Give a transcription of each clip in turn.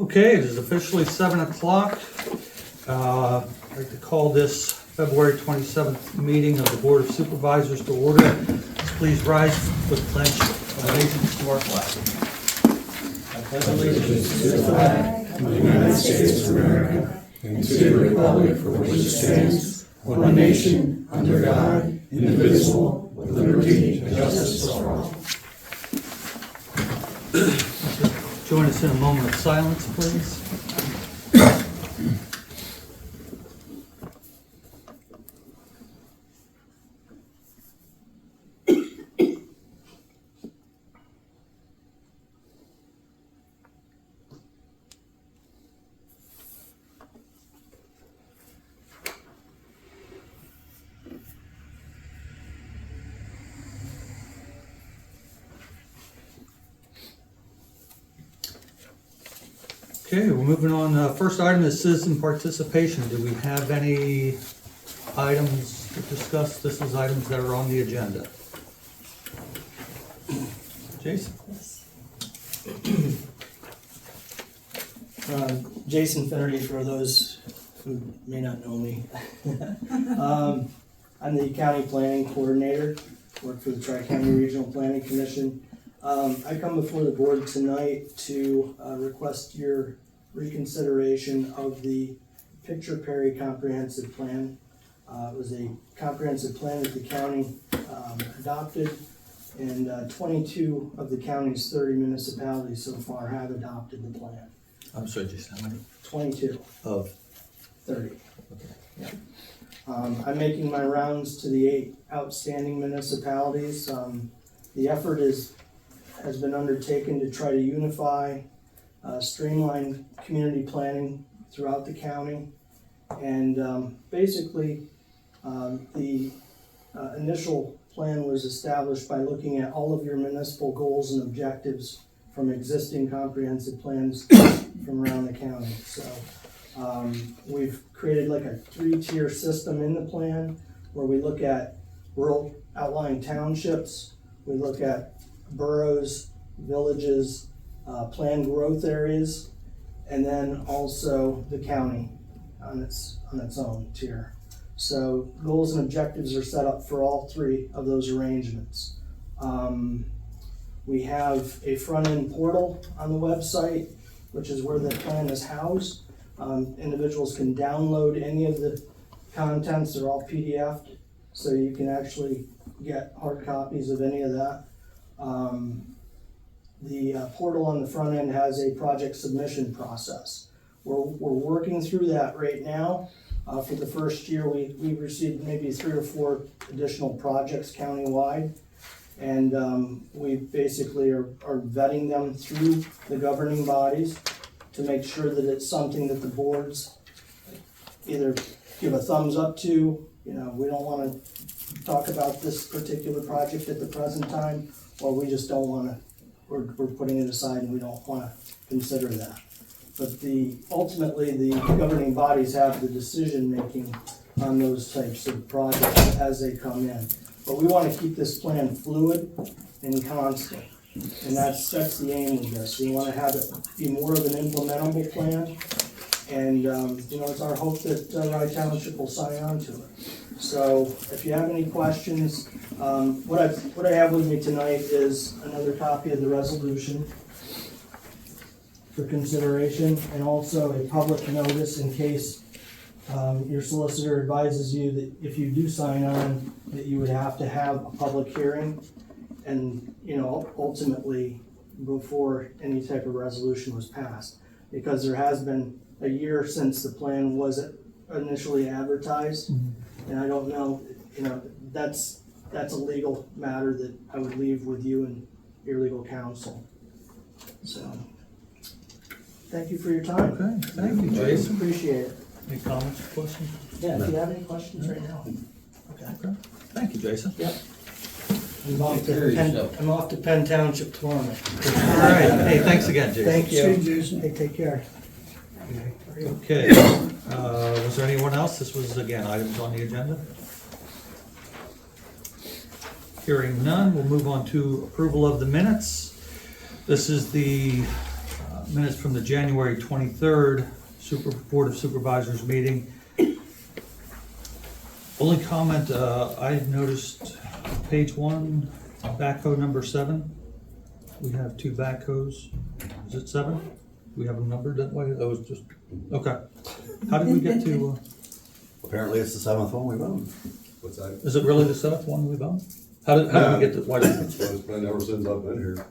Okay, it is officially 7 o'clock. I'd like to call this February 27th meeting of the Board of Supervisors to order. Please rise with the pledge of allegiance to our flag. I pledge allegiance to the flag of the United States of America and to the republic for which it stands, one nation, under God, indivisible, with liberty and justice for all. Join us in a moment of silence, please. Okay, we're moving on. First item is citizen participation. Do we have any items to discuss? This is items that are on the agenda. Jason? Jason Finnerty, for those who may not know me. I'm the county planning coordinator, work for the Tri-County Regional Planning Commission. I come before the board tonight to request your reconsideration of the Picture Perry Comprehensive Plan. It was a comprehensive plan that the county adopted, and 22 of the county's 30 municipalities so far have adopted the plan. I'm sorry, Jason, how many? 22 Of 30. Okay. Yeah. I'm making my rounds to the 8 outstanding municipalities. The effort has been undertaken to try to unify, streamline community planning throughout the county. And basically, the initial plan was established by looking at all of your municipal goals and objectives from existing comprehensive plans from around the county. So we've created like a 3-tier system in the plan where we look at rural outlying townships, we look at boroughs, villages, planned growth areas, and then also the county on its own tier. So goals and objectives are set up for all 3 of those arrangements. We have a front-end portal on the website, which is where the plan is housed. Individuals can download any of the contents. They're all PDF'd, so you can actually get hard copies of any of that. The portal on the front end has a project submission process. We're working through that right now. For the first year, we've received maybe 3 or 4 additional projects countywide, and we basically are vetting them through the governing bodies to make sure that it's something that the boards either give a thumbs up to, we don't want to talk about this particular project at the present time, or we just don't want to, we're putting it aside and we don't want to consider that. But ultimately the governing bodies have the decision making on those types of projects as they come in. But we want to keep this plan fluid and constant. And that's the aim of this. We want to have it be more of an implementable plan. And it's our hope that Rye Township will sign on to it. So if you have any questions, what I have with me tonight is another copy of the resolution for consideration, and also a public notice in case your solicitor advises you that if you do sign on, that you would have to have a public hearing, and ultimately before any type of resolution was passed, because there has been a year since the plan was initially advertised. And I don't know, that's a legal matter that I would leave with you and your legal counsel. So, thank you for your time. Okay, thank you, Jason. Appreciate it. Any comments or questions? Yeah, if you have any questions right now. Okay. Thank you, Jason. Yep. I'm off to Penn Township tomorrow. All right. Hey, thanks again, Jason. Thank you. Hey, take care. Okay. Was there anyone else? This was, again, items on the agenda. Hearing none, we'll move on to approval of the minutes. This is the minutes from the January 23rd Board of Supervisors meeting. Only comment, I noticed page 1, backhoe number 7. We have 2 backhoes. Is it 7? We have them numbered that way? That was just, okay. How did we get to, Apparently it's the 7th one we've owned. What's that? is it really the 7th one we've owned? How did we get to, why did It's been ever since I've been here.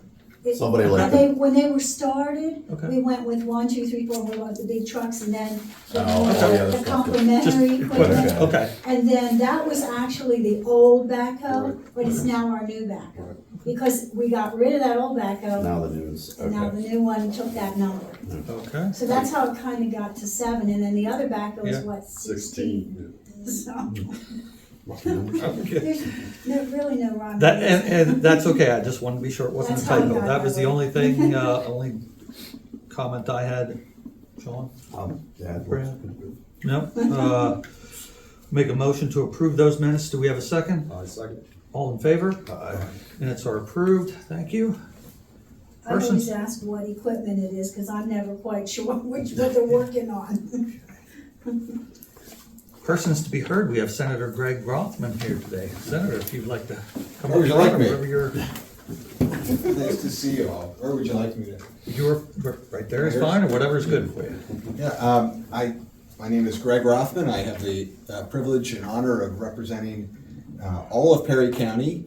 Somebody like that. When they were started, Okay. we went with 1, 2, 3, 4, we went with the big trucks and then yeah, the that's complimentary just equipment. Okay, And then that was actually the old backhoe, Right. but it's now our new backhoe. Right. Because we got rid of that old backhoe, Now the news, and now the okay. new one took that number. okay. So that's how it kinda got to 7, and then the other backhoe is Yeah. what, 16? 16. So, Okay. there's really no rhyme. or That, reason. and that's okay, I just wanted to be sure it wasn't a That's how we typo. got That was that the way. only thing, only comment I had. Sean? Yeah. Brad? No? Make a motion to approve those minutes. Do we have a second? I second. All in favor? Aye. Minutes are approved. Thank you. I always Persons? ask what equipment it is, cause I'm never quite sure what they're working on. Persons to be heard, we have Senator Greg Rothman here today. Senator, if you'd like to come up. Where would you like me? wherever you're, Nice to see you all. Where would you like me to? you're, right there is fine, or whatever's good for you. Yeah, my name is Greg Rothman. I have the privilege and honor of representing all of Perry County,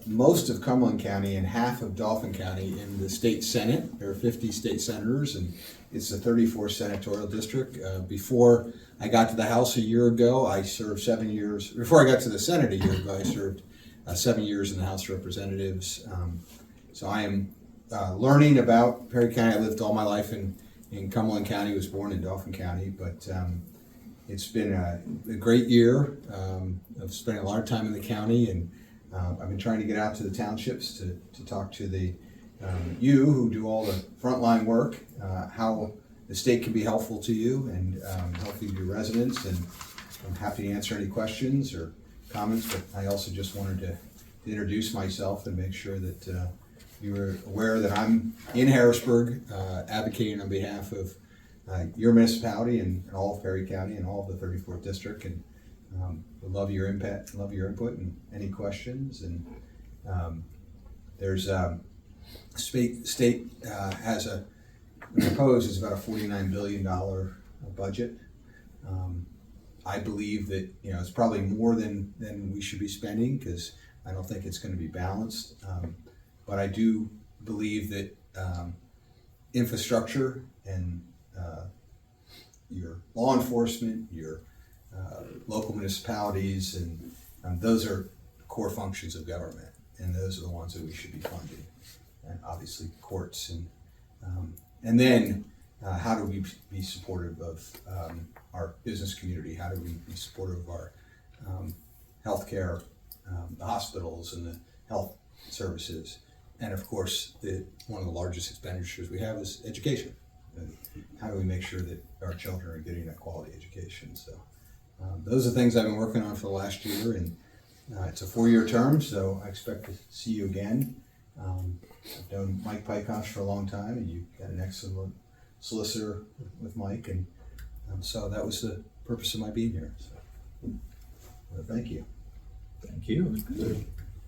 most of Cumberland County, and half of Dauphin County in the state senate. There are 50 state senators, and it's the 34th senatorial district. Before I got to the House a year ago, I served 7 years. Before I got to the Senate a year ago, I served 7 years in the House of Representatives. So I am learning about Perry County. I lived all my life in Cumberland County, was born in Dauphin County, but it's been a great year. I've spent a lot of time in the county, and I've been trying to get out to the townships to talk to the you who do all the frontline work, how the state can be helpful to you and helpful to your residents, and I'm happy to answer any questions or comments, but I also just wanted to introduce myself and make sure that you were aware that I'm in Harrisburg advocating on behalf of your municipality and all of Perry County and all of the 34th district, and would love your input and any questions. And there's state has a proposed is about a $49 billion budget. I believe that it's probably more than we should be spending, because I don't think it's going to be balanced. But I do believe that infrastructure and your law enforcement, your local municipalities, and those are core functions of government, and those are the ones that we should be funding. And obviously courts, and then how do we be supportive of our business community? How do we be supportive of our healthcare, the hospitals and the health services? And of course, one of the largest expenditures we have is education. And how do we make sure that our children are getting a quality education? So those are things I've been working on for the last year, and it's a 4-year term, so I expect to see you again. I've known Mike Pykosh for a long time, and you've got an excellent solicitor with Mike, and so that was the purpose of my being here. So, thank you. Thank you.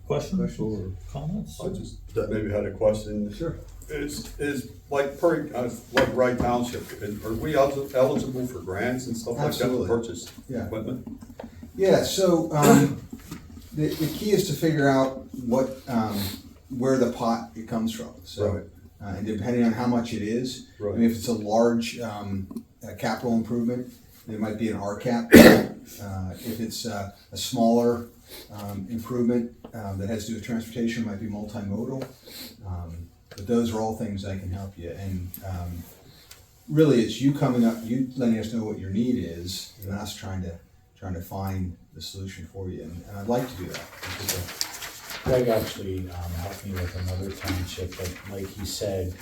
Questions or comments? I just maybe had a question. Sure. Is like Perry, like Wright Township, are we eligible for grants and stuff like Absolutely. that to purchase Yeah. equipment? Yeah, so the key is to figure out where the pot it comes from. So, Right. And depending on how much it is, Right. I mean, if it's a large capital improvement, there might be an RCAP. If it's a smaller improvement that has to do with transportation, it might be multimodal. But those are all things I can help you. And really, it's you coming up, you letting us know what your need is, and us trying to find the solution for you. And I'd like to do that. Greg actually helped me with another township, but like he said,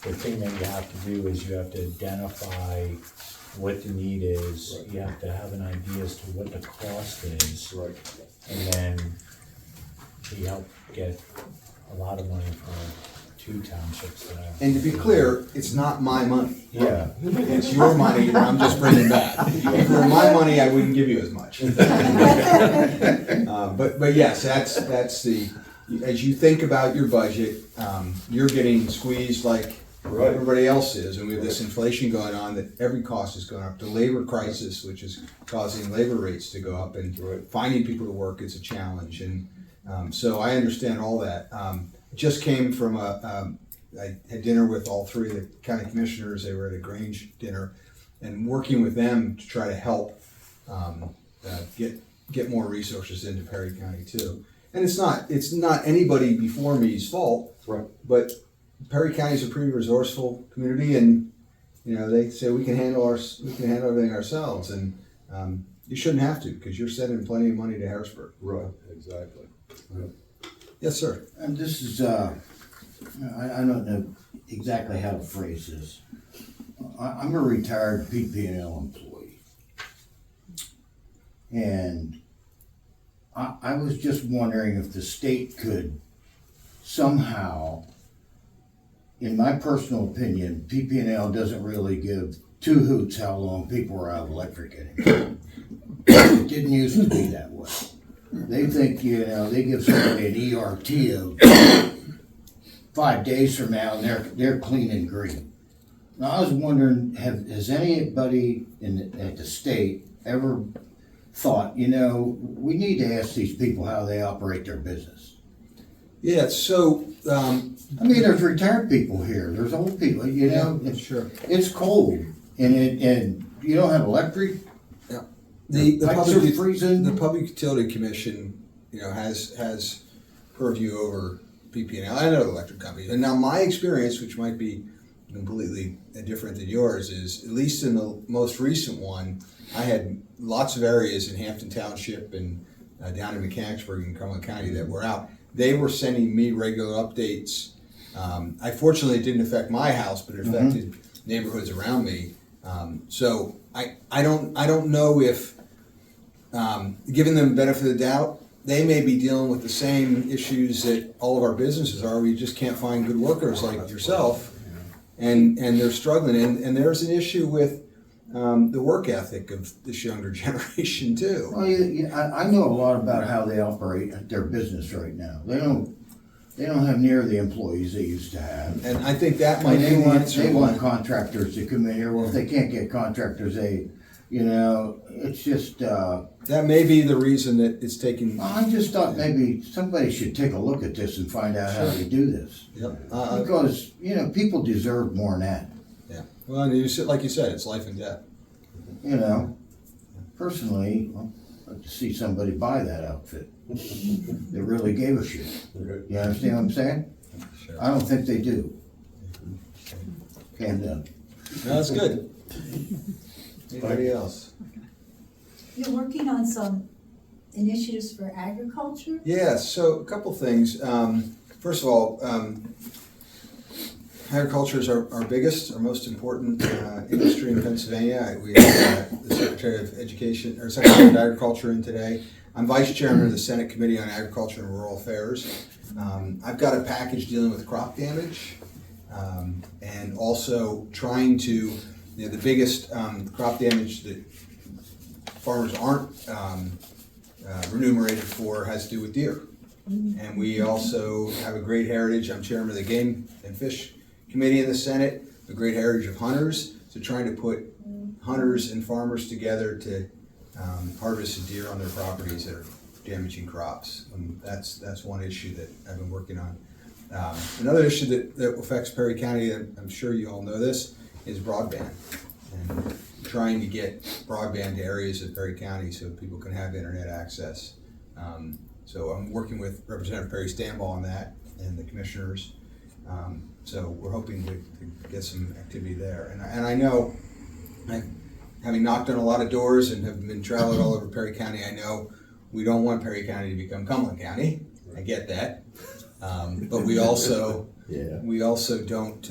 the thing that you have to do is you have to identify what the need is. Right. You have to have an idea as to what the cost is. Right. And then he helped get a lot of money for 2 townships that have. And to be clear, it's not my money. Yeah, It's your money that I'm just bringing back. If it were my money, I wouldn't give you as much. But yes, that's the, as you think about your budget, you're getting squeezed like Right. everybody else is, and we have this inflation going on that every cost is going up. The labor crisis, which is causing labor rates to go up, and Right. finding people to work is a challenge. And so I understand all that. Just came from I had dinner with all 3 of the county commissioners. They were at a Grange dinner, and working with them to try to help get more resources into Perry County too. And it's not anybody before me's fault, Right. but Perry County is a pretty resourceful community, and they say we can handle everything ourselves, and you shouldn't have to, because you're sending plenty of money to Harrisburg. Right, exactly. Yeah. Yes, sir. And this is, I don't know exactly how to phrase this. I'm a retired PP&L employee. And I was just wondering if the state could somehow, in my personal opinion, PP&L doesn't really give 2 hoots how long people are out of electric anymore. It didn't used to be that way. They think, they give somebody an ERT of 5 days from now, and they're clean and green. Now, I was wondering, has anybody at the state ever thought, we need to ask these people how they operate their business? Yeah, so, I mean, there's retired people here, there's old people, sure. it's cold, and you don't have electric. The Pipes are freezing. The Public Utility Commission, has purview over PP&L and other electric companies. And now my experience, which might be completely different than yours, is at least in the most recent one, I had lots of areas in Hampton Township and down in Mechanicsburg in Cumberland County that were out. They were sending me regular updates. I fortunately, it didn't affect my house, but it affected neighborhoods around me. So I don't know if, giving them the benefit of the doubt, they may be dealing with the same issues that all of our businesses are. We just can't find good workers like yourself, and they're struggling. And there's an issue with the work ethic of this younger generation too. Well, I know a lot about how they operate their business right now. They don't have near the employees they used to have. And I think that might And be the answer. they want contractors to come in here. Well, if they can't get contractors, it's just, That may be the reason that it's taking. I just thought maybe somebody should take a look at this and find out how they do this. Yep. Because, people deserve more than that, Yeah. Well, and like you said, it's life and death. Personally, I'd like to see somebody buy that outfit. They really gave a shit. You understand what I'm saying? Sure. I don't think they do. And, No, that's good. Anybody else? You're working on some initiatives for agriculture? Yeah, so a couple things. First of all, agriculture is our biggest, our most important industry in Pennsylvania. We have the Secretary of Education, or Secretary of Agriculture in today. I'm Vice Chairman of the Senate Committee on Agriculture and Rural Affairs. I've got a package dealing with crop damage and also trying to, the biggest crop damage that farmers aren't remunerated for has to do with deer. And we also have a great heritage. I'm chairman of the Game and Fish Committee in the Senate, a great heritage of hunters. So trying to put hunters and farmers together to harvest the deer on their properties that are damaging crops. That's one issue that I've been working on. Another issue that affects Perry County, and I'm sure you all know this, is broadband. And trying to get broadband to areas of Perry County so people can have internet access. So I'm working with Representative Perry Stanball on that and the commissioners. So we're hoping to get some activity there. And I know, having knocked on a lot of doors and have been traveling all over Perry County, I know we don't want Perry County to become Cumberland County. I get that. But we also don't,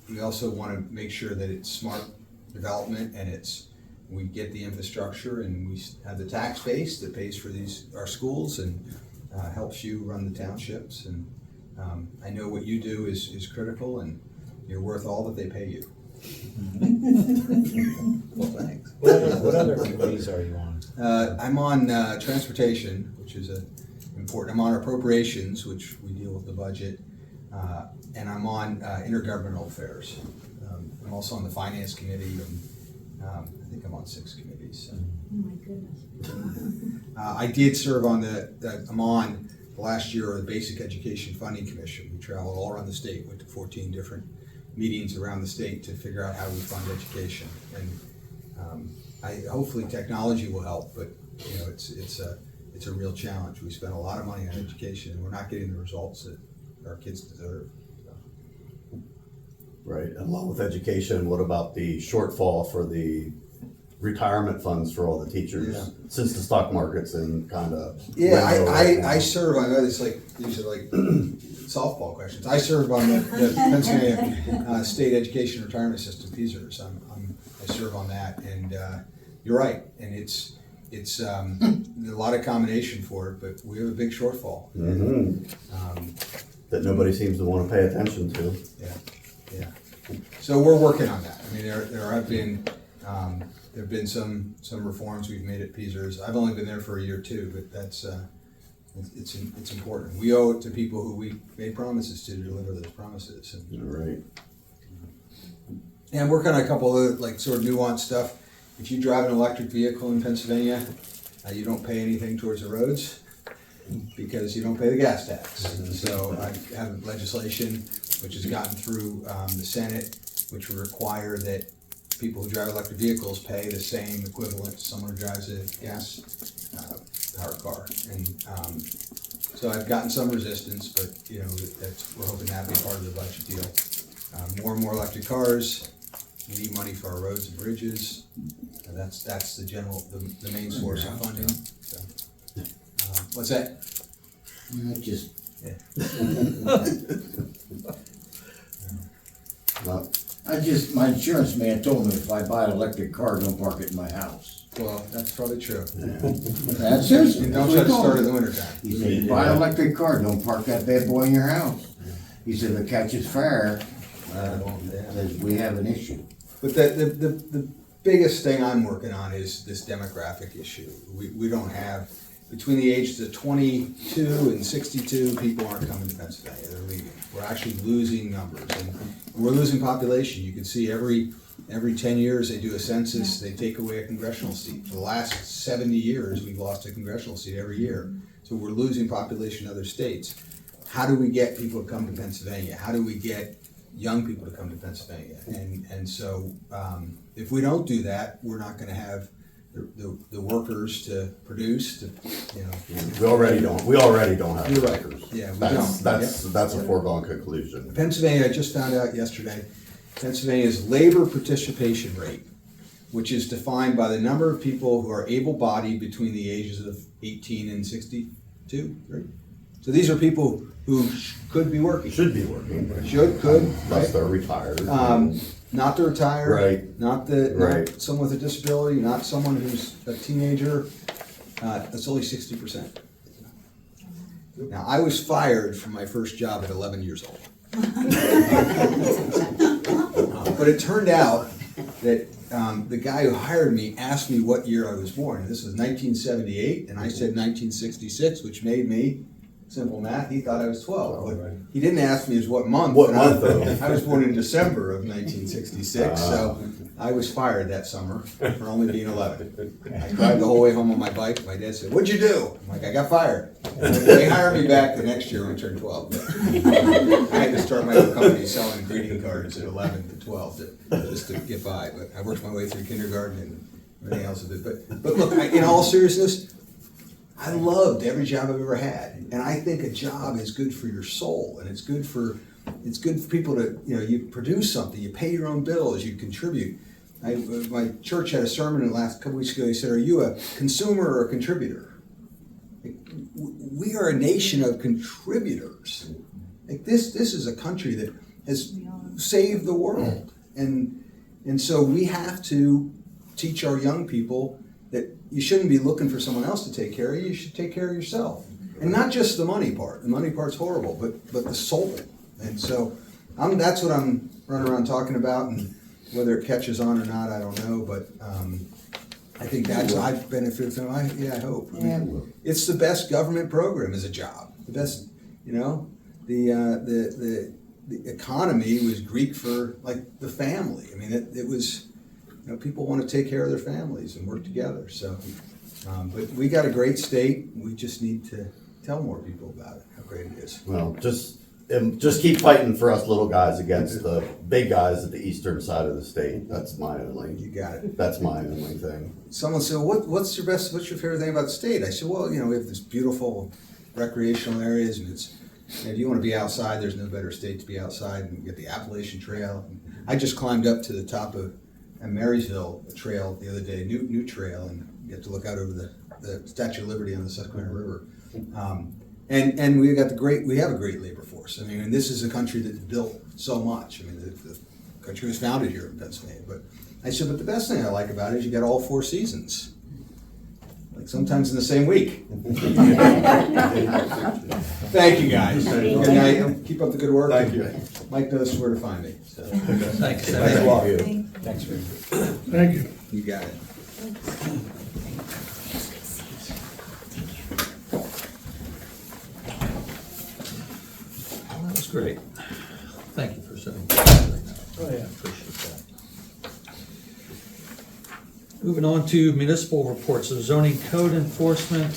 we also want to make sure that it's smart development and we get the infrastructure and we have the tax base that pays for our schools and helps you run the townships. And I know what you do is critical, and you're worth all that they pay you. Well, thanks. What other committees are you on? I'm on transportation, which is important. I'm on appropriations, which we deal with the budget, and I'm on intergovernmental affairs. I'm also on the finance committee, and I think I'm on 6 committees. So. Oh my goodness. I did serve on I'm on the last year of the Basic Education Funding Commission. We traveled all around the state, went to 14 different meetings around the state to figure out how we fund education. And hopefully technology will help, but you know, it's a real challenge. We spend a lot of money on education, and we're not getting the results that our kids deserve. So. Right, and along with education, what about the shortfall for the retirement funds for all the teachers? Yeah. Since the stock market's in kind of. Yeah, I serve, I know it's like, these are like softball questions. I serve on the Pennsylvania State Education Retirement System, PSATS. I serve on that, and you're right, and it's a lot of combination for it, but we have a big shortfall. That nobody seems to want to pay attention to. Yeah. So we're working on that. I mean, there have been some reforms we've made at PSATS. I've only been there for a year too, but that's it's important. We owe it to people who we made promises to deliver those promises. And, Right. and I'm working on a couple of like sort of nuanced stuff. If you drive an electric vehicle in Pennsylvania, you don't pay anything towards the roads because you don't pay the gas tax. So I have legislation which has gotten through the Senate, which will require that people who drive electric vehicles pay the same equivalent to someone who drives a gas powered car. And so I've gotten some resistance, but you know, we're hoping that'll be part of the budget deal. More and more electric cars. We need money for our roads and bridges. That's the main source of funding. So, what's that? Just, Well, my insurance man told me if I buy an electric car, don't park it in my house. Well, that's probably true. That's seriously. And don't try to start in the wintertime. He said, you buy an electric car, don't park that bad boy in your house. He said, if it catches fire, says we have an issue. But the biggest thing I'm working on is this demographic issue. We don't have, between the ages of 22 and 62, people aren't coming to Pennsylvania, they're leaving. We're actually losing numbers, and we're losing population. You can see every 10 years they do a census, they take away a congressional seat. For the last 70 years, we've lost a congressional seat every year. So we're losing population in other states. How do we get people to come to Pennsylvania? How do we get young people to come to Pennsylvania? And so if we don't do that, we're not gonna have the workers to produce, to, you know. we already don't have You're right. workers. Yeah, we That's don't. that's a foregone conclusion. Pennsylvania, I just found out yesterday, Pennsylvania's labor participation rate, which is defined by the number of people who are able-bodied between the ages of 18 and 62, right? So these are people who could be working. Should be working. Could, Unless right? they're retired. Not the retired. Right. Not someone with a disability, not someone who's a teenager. That's only 60%. Now, I was fired from my first job at 11 years old. But it turned out that the guy who hired me asked me what year I was born. This was 1978, and I said 1966, which made me, simple math, he thought I was 12. But he didn't ask me what month. What month, though? I was born in December of 1966, so I was fired that summer for only being 11. I cried the whole way home on my bike. My dad said, "What'd you do?" I'm like, "I got fired." And they hired me back the next year when I turned 12. But I had to start my own company selling greeting cards at 11 to 12 just to get by. But I worked my way through kindergarten and everything else of it. But look, in all seriousness, I loved every job I've ever had, and I think a job is good for your soul, and it's good for people to, you know, you produce something, you pay your own bills, you contribute. My church had a sermon the last couple weeks ago. He said, "Are you a consumer or a contributor?" We are a nation of contributors. Like this is a country that has saved the world, and so we have to teach our young people that you shouldn't be looking for someone else to take care of you. You should take care of yourself. And not just the money part. The money part's horrible, but the soul. And so that's what I'm running around talking about, and whether it catches on or not, I don't know, but I think that's, I've benefited from, I hope. I mean, it's the best government program as a job. The best, you know, the economy was Greek for like the family. I mean, it was, you know, people want to take care of their families and work together. So, but we got a great state. We just need to tell more people about it, how great it is. Well, just keep fighting for us little guys against the big guys at the eastern side of the state. That's my only. You got it. That's my only thing. Someone said, what's your favorite thing about the state? I said, well, you know, we have this beautiful recreational areas, and it's, you know, if you want to be outside, there's no better state to be outside, and you get the Appalachian Trail. I just climbed up to the top of Marysville Trail the other day, new trail, and you get to look out over the Statue of Liberty on the Susquehanna River. And we have a great labor force. I mean, and this is a country that's built so much. I mean, the country was founded here in Pennsylvania. But I said, but the best thing I like about it is you got all 4 seasons, like sometimes in the same week. Thank you, guys. Good night. Keep up the good work. Thank you. Mike knows where to find me. So. Thanks. Thanks a lot. Thanks, Rick. Thank you. You got it. Well, that was great. Thank you for sending that. Oh, yeah, appreciate that. Moving on to municipal reports, so zoning code enforcement.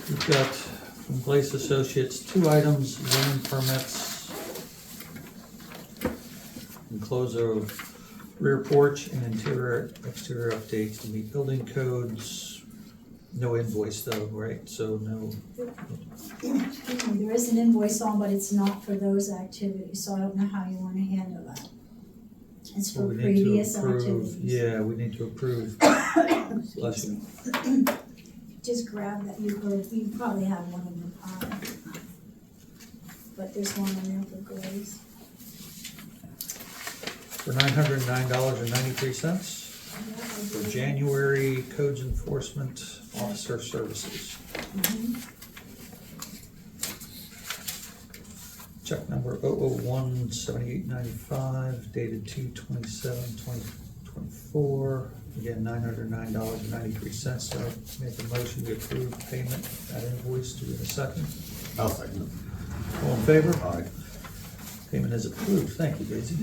We've got from Blaze Associates 2 items, zoning permits, enclose of rear porch and interior, exterior updates to meet building codes. No invoice though, right? So no. There is an invoice on, but it's not for those activities, so I don't know how you wanna handle that. It's for We need to previous approve- activities. Yeah, we need to approve. Bless you. Just grab that, you probably have one in your pile. But there's one in there for Grace. For $909.93 for January codes enforcement officer services. Check number 0017895 dated 2/27/2024. Again, $909.93. So make a motion to approve payment that invoice. Do we have a second? I'll second it. All in favor? Aye. Payment is approved. Thank you, Daisy.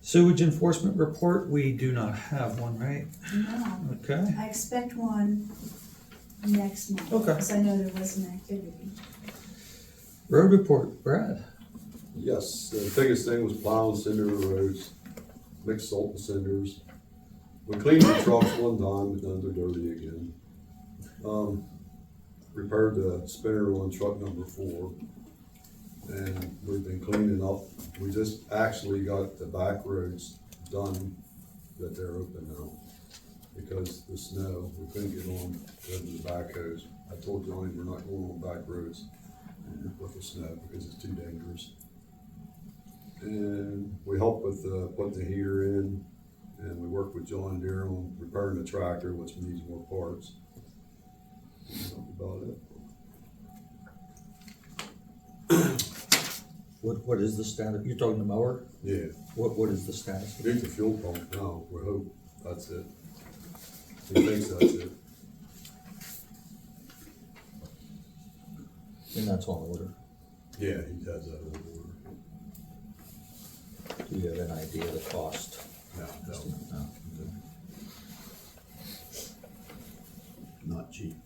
Sewage enforcement report, we do not have one, right? No, Okay. I expect one next month. Okay. Because I know there was an activity. Road report, Brad. Yes, the biggest thing was plowing cinder roads, mixed salt and cinders. We cleaned the trucks one time, but then they're dirty again. Repaired the spinner on truck number 4. And we've been cleaning up. We just actually got the back roads done, that they're open now. Because the snow, we couldn't get on because of the backhoes. I told Johnny we're not going on back roads with the snow because it's too dangerous. And we helped with putting the heater in, and we worked with John Deere on repairing the tractor, which needs more parts. That's about it. What is the status? You're talking the mower? Yeah, What is the status? we need the fuel pump now. We hope that's it. He thinks that's it. And that's on order. Yeah, he has that on order. Do you have an idea of the cost? No. No. Not cheap.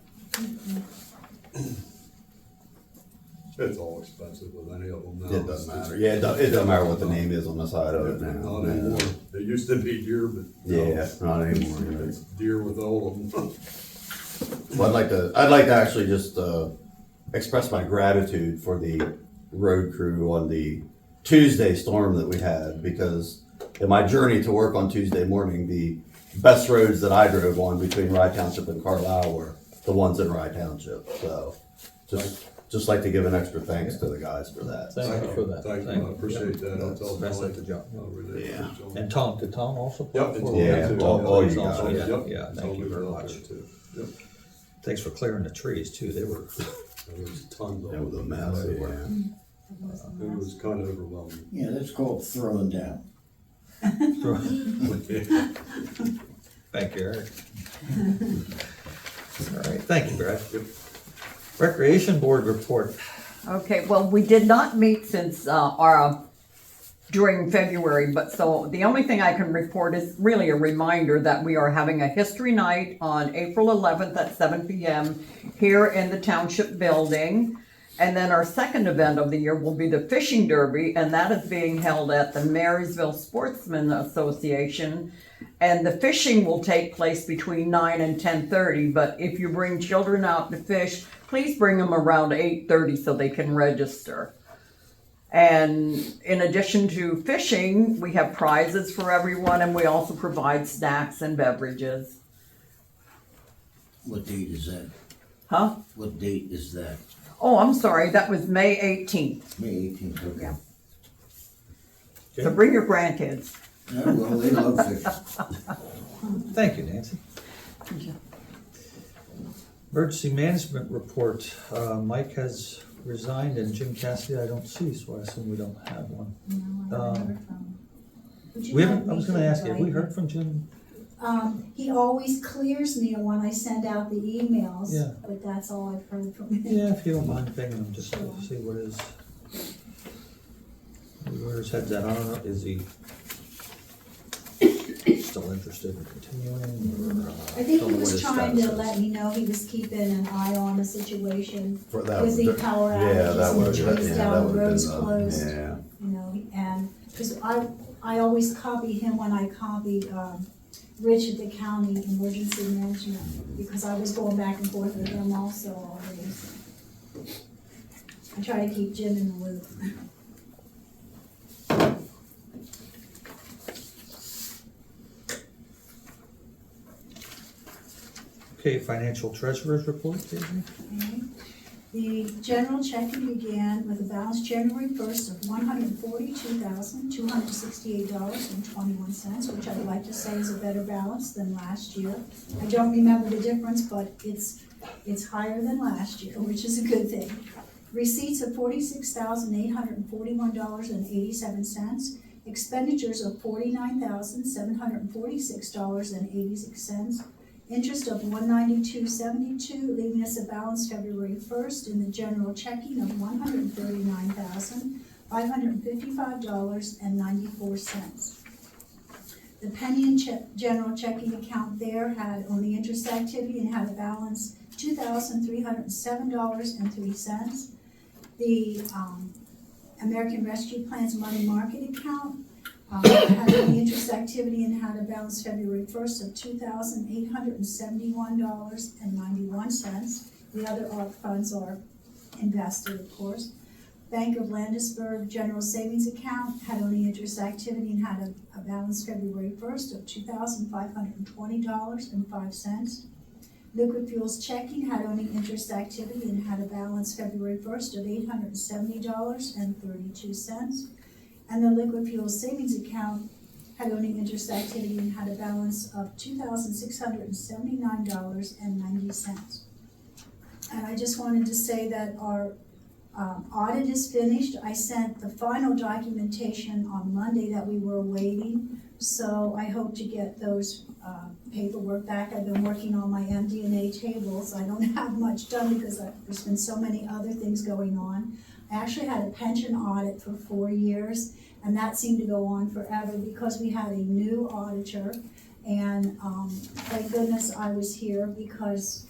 It's all expensive with any of them now. It doesn't matter. Yeah, it doesn't matter what the name is on the side of it now. Not anymore. It used to be deer, but. no. Yeah, not anymore. It's deer with all of them. Well, I'd like to actually just express my gratitude for the road crew on the Tuesday storm that we had, because in my journey to work on Tuesday morning, the best roads that I drove on between Rye Township and Carlisle were the ones in Rye Township. So just just like to give an extra thanks to the guys for that. Thank you for that. Thank you, I appreciate that, I'll tell That's John. at the job. I'll relay Yeah. it to John. And Tom, did Tom also? Yep, apply and for Tom it? Yeah, too. all you Tom also, guys. yeah, Yep. yeah, thank Tom you was very out much. there too. Yep, Thanks for clearing the trees too, they were. there was tons of It was a them. mess, They yeah. were. It was kind of overwhelming. Yeah, that's called throwing down. Thank you, Eric. All right, thank you, Brad. Recreation Board report. Okay, well, we did not meet since during February, but so the only thing I can report is really a reminder that we are having a history night on April 11th at 7 p.m. here in the Township building. And then our second event of the year will be the fishing derby, and that is being held at the Marysville Sportsman Association. And the fishing will take place between 9 and 10:30, but if you bring children out to fish, please bring them around 8:30 so they can register. And in addition to fishing, we have prizes for everyone, and we also provide snacks and beverages. What date is that? Huh? What date is that? Oh, I'm sorry, that was May 18th. May 18th, okay. Yeah. So bring your grandkids. Yeah, well, they love fish. Thank you, Nancy. Emergency management report, Mike has resigned and Jim Cassidy I don't see, so I assume we don't have one. No, I haven't heard from him. Would you We like haven't, I me was to gonna ask you, have we invite heard from Jim? He always clears me when I send out the emails, Yeah. but that's all I've heard from him. Yeah, if you don't mind pinging him, just to Sure. see what where his head's at, I don't know, is he still interested in continuing, or? I think he don't know what was his trying to status is. let me know he was keeping an eye on the situation For that, with the power yeah, outages that and the would, trees yeah, down, that the would have roads been, closed. yeah. You know, and, because I always copy him when I copy, Rich at the county emergency management, because I was going back and forth with him also already, so. I try to keep Jim in the loop. Okay, financial treasurer's report, Daisy? Okay. The general checking began with a balance January 1st of $142,268.21, which I'd like to say is a better balance than last year. I don't remember the difference, but it's higher than last year, which is a good thing. Receipts of $46,841.87. Expenditures of $49,746.86. Interest of $192.72, leaving us a balance February 1st in the general checking of $139,555.94. The pending general checking account there had only interest activity and had a balance $2,307.03. The American Rescue Plan's money market account had only interest activity and had a balance February 1st of $2,871.91. The other ARP funds are invested, of course. Bank of Landisburg General Savings Account had only interest activity and had a balance February 1st of $2,520.05. Liquid Fuels Checking had only interest activity and had a balance February 1st of $870.32. And the Liquid Fuels Savings Account had only interest activity and had a balance of $2,679.90. And I just wanted to say that our audit is finished. I sent the final documentation on Monday that we were awaiting, so I hope to get those paperwork back. I've been working on my MD&A tables. I don't have much done because there's been so many other things going on. I actually had a pension audit for 4 years, and that seemed to go on forever because we had a new auditor. And thank goodness I was here because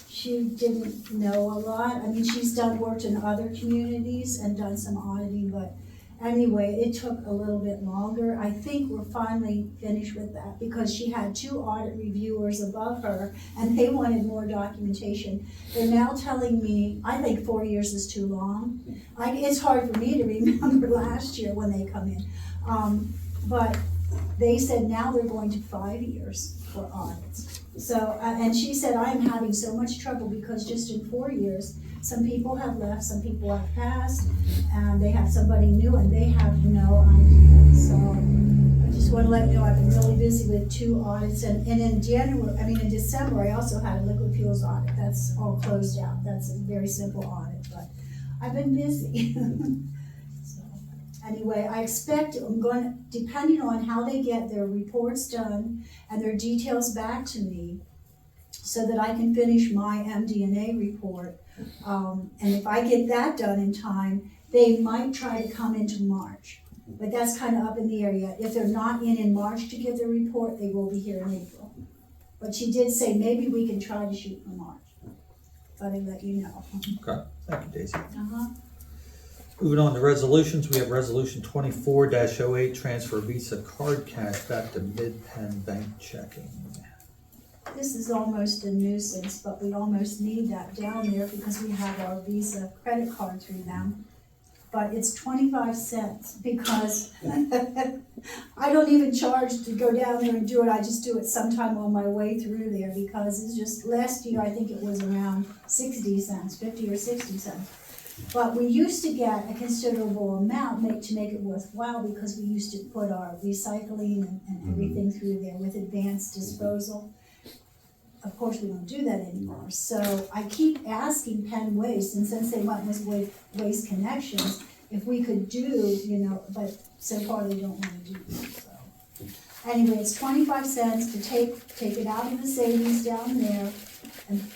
she didn't know a lot. I mean, she's worked in other communities and done some auditing, but anyway, it took a little bit longer. I think we're finally finished with that because she had 2 audit reviewers above her and they wanted more documentation. They're now telling me, I think 4 years is too long. It's hard for me to remember last year when they come in. But they said now they're going to 5 years for audits. So, and she said, I am having so much trouble because just in 4 years, some people have left, some people have passed, and they have somebody new and they have no idea. So I just want to let you know I've been really busy with 2 audits, and in December, I also had a liquid fuels audit. That's all closed out. That's a very simple audit, but I've been busy. So, anyway, I expect depending on how they get their reports done and their details back to me, so that I can finish my MD&A report. And if I get that done in time, they might try to come into March. But that's kind of up in the air yet. If they're not in March to give their report, they will be here in April. But she did say maybe we can try to shoot for March. Thought I'd let you know. Okay, thank you, Daisy. Uh-huh. Moving on to resolutions, we have resolution 24-08, transfer Visa card cash back to Mid-Penn Bank checking. This is almost a nuisance, but we almost need that down there because we have our Visa credit card through them. But it's 25 cents because I don't even charge to go down there and do it. I just do it sometime on my way through there because it's just, last year I think it was around 60 cents, 50 or 60 cents. But we used to get a considerable amount to make it worthwhile because we used to put our recycling and everything through there with advanced disposal. Of course, we don't do that anymore. So I keep asking Penn Waste, and since they went with Waste Connections, if we could do, but so far they don't want to do that. So anyway, it's 25 cents to take it out of the savings down there and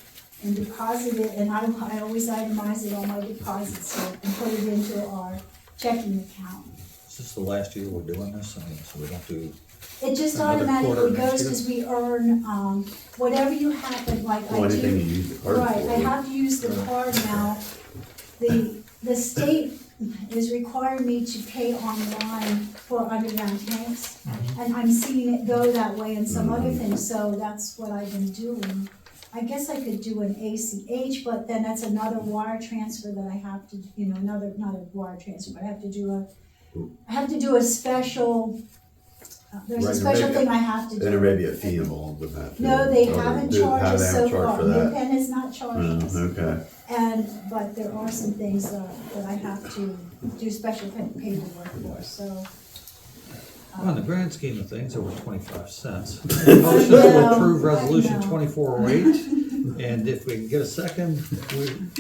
deposit it, and I always itemize it on my deposit slip and put it into our checking account. Is this the last year we're doing this? I mean, so we don't do. It just Another automatically quarter next goes year? because we earn, whatever you happen, like I do. Anything you use the card Right, for. I have to use the card now. The state is requiring me to pay online for underground tanks. And I'm seeing it go that way and some other things, so that's what I've been doing. I guess I could do an ACH, but then that's another wire transfer that I have to, not a wire transfer, but I have to do a special, there's a Right, special maybe- thing I have to do. And there may be a fee involved with that. too. No, they Or haven't do- charged how us they so haven't charged far. for that? Mid-Penn has not charged us. Okay. But there are some things that I have to do special paperwork for, so. Well, in the grand scheme of things, over 25 cents. Motion to approve resolution 2408, and if we can get a second,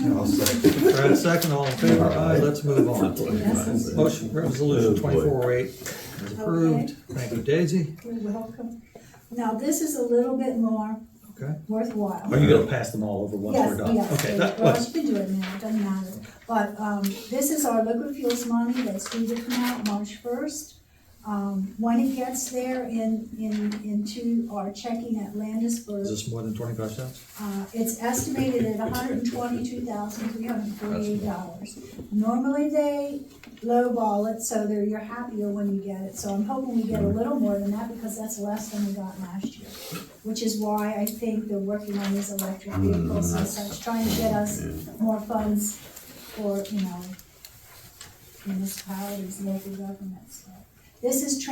I'll say. Brad, second, all in favor, aye, let's move on. Yes. Motion, resolution Oh, boy. 2408 is approved. Thank you, Daisy. You're welcome. Now, this is a little bit more Okay. worthwhile. Are you gonna pass them all over once we're Yes, done? yes, Okay, that well, was, you can do it now, it doesn't matter. But, this is our liquid fuels money that's due to come out March 1st. When it gets there into our checking at is Landisburg, this more than 25 cents? it's estimated at $122,348. Normally they lowball it, so you're happier when you get it. So I'm hoping we get a little more than that because that's less than we got last year. Which is why I think they're working on these electric vehicles and such, trying to get us more funds for, municipalities, local governments. So this is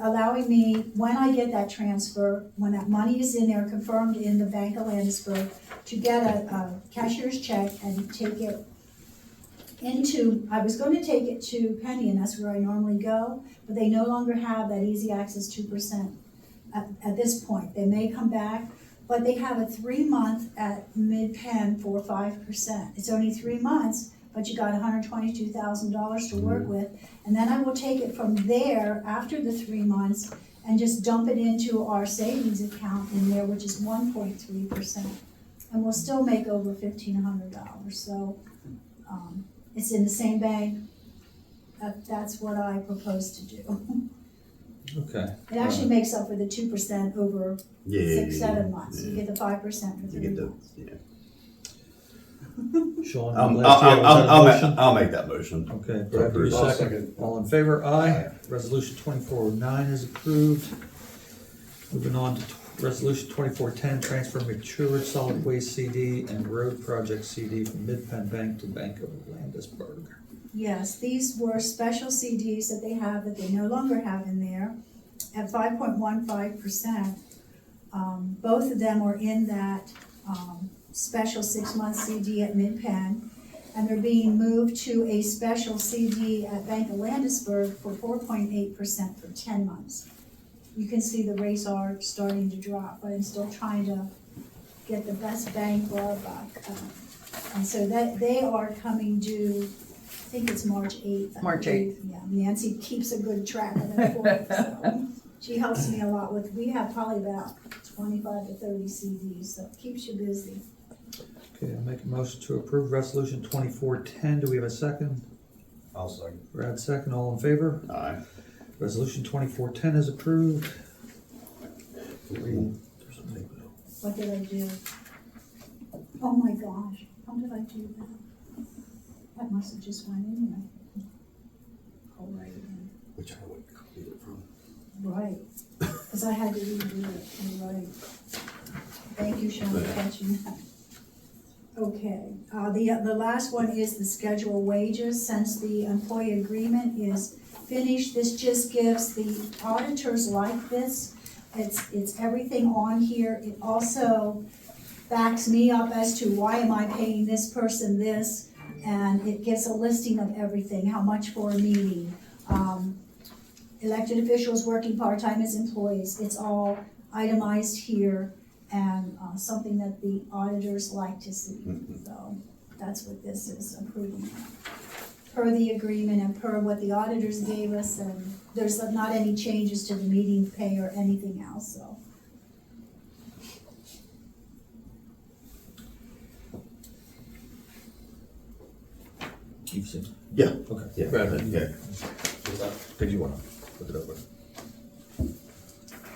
allowing me, when I get that transfer, when that money is in there, confirmed in the Bank of Landisburg, to get a cashier's check and take it I was going to take it to Penny, and that's where I normally go, but they no longer have that easy access 2% at this point. They may come back, but they have a 3-month at Mid-Penn for 5%. It's only 3 months, but you got $122,000 to work with, and then I will take it from there after the 3 months and just dump it into our savings account in there, which is 1.3%, and we'll still make over $1,500. So it's in the same bank. That's what I propose to do. Okay. It actually makes up for the 2% over Yeah. 6-7 months. You yeah. get the 5% for You 3 get the, months. yeah. Sean, I'll, last year, was that a motion? I'll make that motion. Okay, Brad, do you I'll second? second. All in favor, aye. Resolution 2409 is approved. Moving on to resolution 2410, transfer matured solid waste CD and road project CD from Mid-Penn Bank to Bank of Landisburg. Yes, these were special CDs that they have that they no longer have in there at 5.15%. Both of them are in that, special 6-month CD at Mid-Penn, and they're being moved to a special CD at Bank of Landisburg for 4.8% for 10 months. You can see the rates are starting to drop, but I'm still trying to get the best bang for our buck. And so that, they are coming due, I think it's March 8th. I March believe. Yeah, Nancy keeps a good track of that for us, so she helps me a lot with, we have probably about 25 to 30 CDs, so it keeps you busy. Okay, I'll make a motion to approve resolution 2410. Do we have a second? I'll second. Brad second, all in favor? Aye. Resolution 2410 is approved. What did I do? Oh my gosh, how did I do that? That must have just went in there. Oh, right, Which I would copy it from. right, because I had to redo it, you're right. Thank you, Sean, for catching that. Okay, the last one is the schedule wages. Since the employee agreement is finished, this just gives the auditors like this. It's everything on here. It also backs me up as to why am I paying this person this, and it gives a listing of everything, how much for a meeting. Elected officials working part-time as employees, it's all itemized here, and something that the auditors like to see. So that's what this is approving. Per the agreement and per what the auditors gave us, and there's not any changes to the meeting pay or anything else, so. You've seen it? Yeah. Okay. Yeah. Brad, Yeah. did you want to look it over?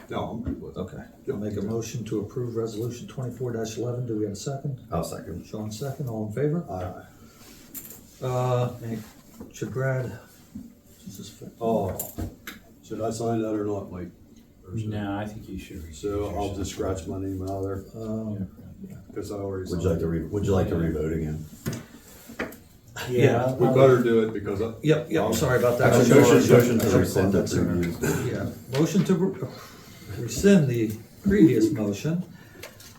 No, I'm good with it. Okay. I'll make a motion to approve resolution 24-11. Do we have a second? I'll second. Sean second, all in favor? Aye. Should Brad? This is fit. Oh, should I sign that or not, Mike? Or should- No, I think you should. So I'll just scratch my name out of there, because I already Would signed you like to it. would you like to revote again? Yeah. We better do it because I. Yep, sorry about that. Actually, motion I to should've rescind caught the that sooner. previous. Yeah, motion to rescind the previous motion.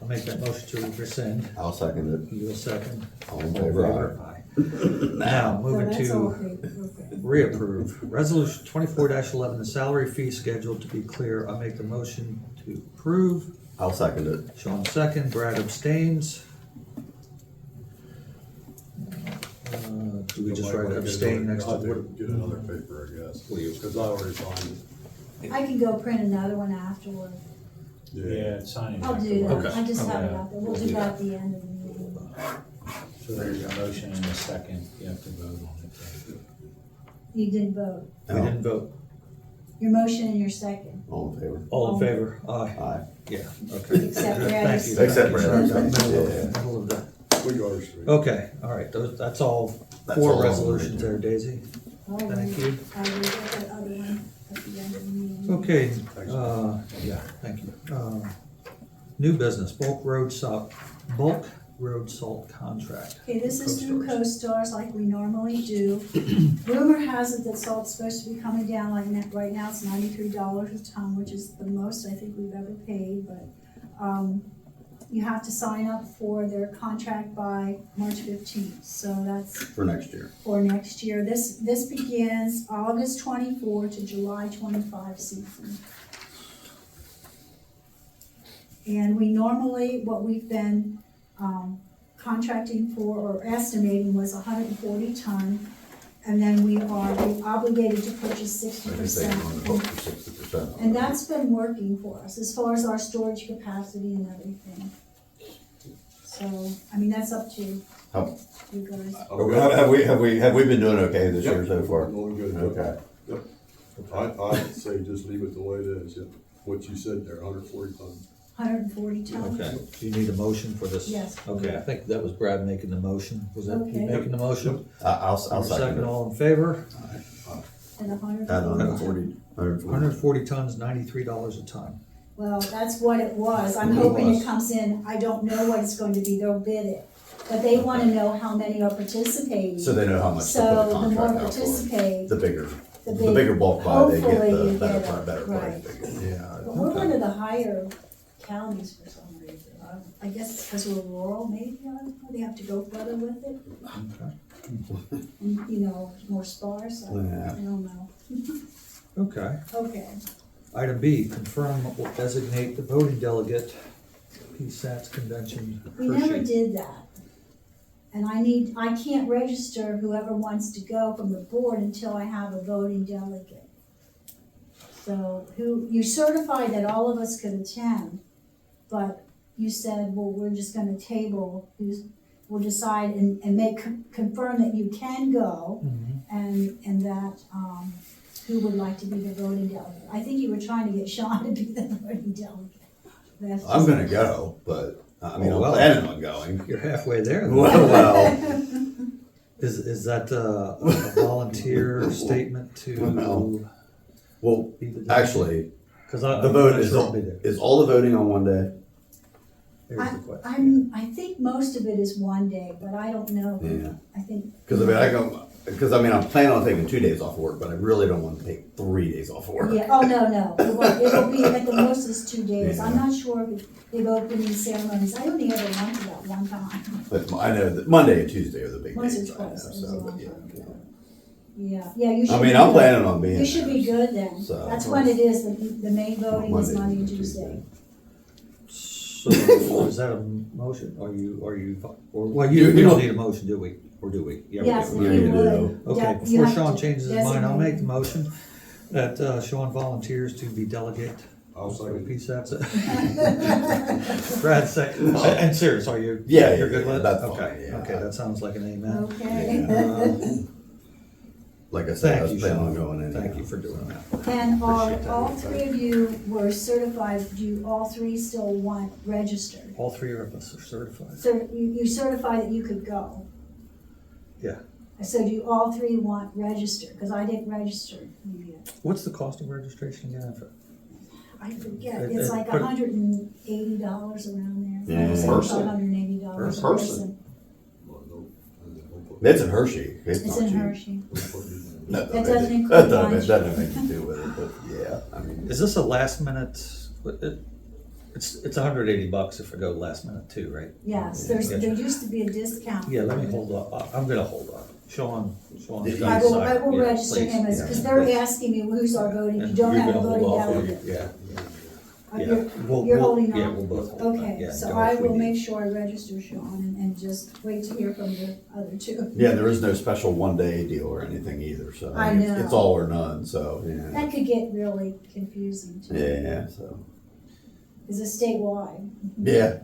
I'll make that motion to rescind. I'll second You will second. All in favor? Aye. Now, moving that's all to okay. reapprove. Resolution 24-11, the salary fee schedule to be clear. I'll make the motion to approve. it. I'll second it. Sean second, Brad abstains. Do we just write abstain next to I'll what? get another paper, I guess. What do you- Because I already signed it. I can go print another one afterward. Yeah, sign it. I'll do that, Okay. I just have it Okay. out there, we'll do that at the end of the meeting. So there's a motion and a second, you have to vote on it. You did vote, We didn't vote. your motion and your second, All in favor? All in favor? Aye. Aye. Yeah, okay. Except Good, Brad. Thank you. Except Brad. Sorry, middle of- Yeah. middle of the- We got our street. Okay, all right, that's all That's four all resolutions right there, Daisy. all right. Thank you. I will get that other one at the end of the meeting. Okay, yeah, thank you. New business, bulk road salt contract. Okay, this is through Co-stars. CoStars like we normally do. Rumor has it that salt's supposed to be coming down like right now it's $93 a ton, which is the most I think we've ever paid, but, you have to sign up for their contract by March 15th, so that's For next year. for next year. This begins August 24 to July 25 season. And we normally, what we've been contracting for or estimating was 140 ton, and then we are obligated to purchase 60%. For 60%. And that's been working for us as far as our storage capacity and everything. So, I mean, that's up to How- you guys. Have we been doing okay this year so far? Going good. Okay. Yep. I'd say just leave it the way it is, yep. What you said there, 140 tons. 140 ton. Okay, do you need a motion for this? Yes. Okay, I think that was Brad making the motion. Was that you Okay. making the motion? I'll second Second, it. all in favor? And 140 At ton. 140. 140 tons, $93 a ton. Well, that's what it was. I'm hoping it comes in. I don't know what it's going to be. They'll bid it. But they want to know how many are participating. So they know how much to So put the the more contract out for. participate, The bigger, the the bigger bulk buy, they get hopefully the you better, get it, better price. right. figure. Yeah. But we're one of the higher counties for some reason. I guess it's because we're rural, maybe, I don't know, they have to go further with it, Okay. and, you know, more sparse, I Yeah. don't know. Okay. Okay, Item B, confirm or designate the voting delegate, PSATS convention. we never Hershey. did that. And I can't register whoever wants to go from the board until I have a voting delegate. So you certified that all of us could attend, but you said, well, we're just gonna table, we'll decide and confirm that you can go Mhm. and that, who would like to be the voting delegate. I think you were trying to get Sean to be the voting delegate. That's I'm just- gonna go, but, I mean, Oh, I'm well. planning on going. You're halfway there. then. Well, Is that a volunteer statement to well, be the delegate? actually, Because the vote is all the voting on one day? Here's the question. I think most of it is one day, but I don't know. Yeah. I think. Cause I mean, I'm planning on taking 2 days off work, but I really don't want to take 3 days off work. Yeah, oh, no, it'll be, at the most is 2 days. I'm Yeah. not sure if they've opened these ceremonies. I only ever went to that one time. But I know that Monday and Tuesday are the big Once or days. I know, twice, it was a so, long but yeah. time. Yeah, you should. I mean, be I'm good. planning on being You should be there. good then. So- That's when it is, the main voting is Monday and Tuesday. Tuesday. So is that a motion? Well, you don't need a motion, do we? Or do we? Yeah, we Yes, do. if Yeah, you you would. Okay, Yeah, you before have Sean to changes his mind, I'll make the designate. motion that Sean volunteers to be delegate. I'll for second. PSATS. Brad second. And serious, are you? Yeah, You're yeah, good yeah, with it? that's Okay, fine, yeah. okay, that sounds like an amen. Okay. Like I said, I Thank was you, planning on Sean. going in. Thank you for doing that. And Appreciate that. all three of you were certified, do you all three still want registered? All three of us are certified. So you certified that you could go? Yeah. So do you all three want registered? Because I didn't register you yet. What's the cost of registration again? I forget, It- it's it- like but- $180 around there. Yeah. Person. $580 a Person. person. Well, no, It's in Hershey. It's not in cheap. Hershey. No, That doesn't include That lunch. doesn't have anything to do with it, but yeah, I mean. Is this a last minute, it's $180 if I go last minute too, right? Yes, Yeah. there used to be a discount. Yeah, let me hold up. I'm gonna hold up. Sean's Yeah, I will yeah, register please. him as, Yeah, because they're please. asking me who's our voting, you And don't you're have a gonna voting hold off on delegate. it, Yeah. Yeah. You're We'll- holding Yeah, off? we'll both hold back. Okay, Yeah, so go I if we will need. make sure I register Sean and just wait to hear from the other two. Yeah, there is no special 1 day deal or anything either, so. I mean, know. It's all or none, so, yeah. That could get really confusing too. Yeah, so, Is it statewide? yeah.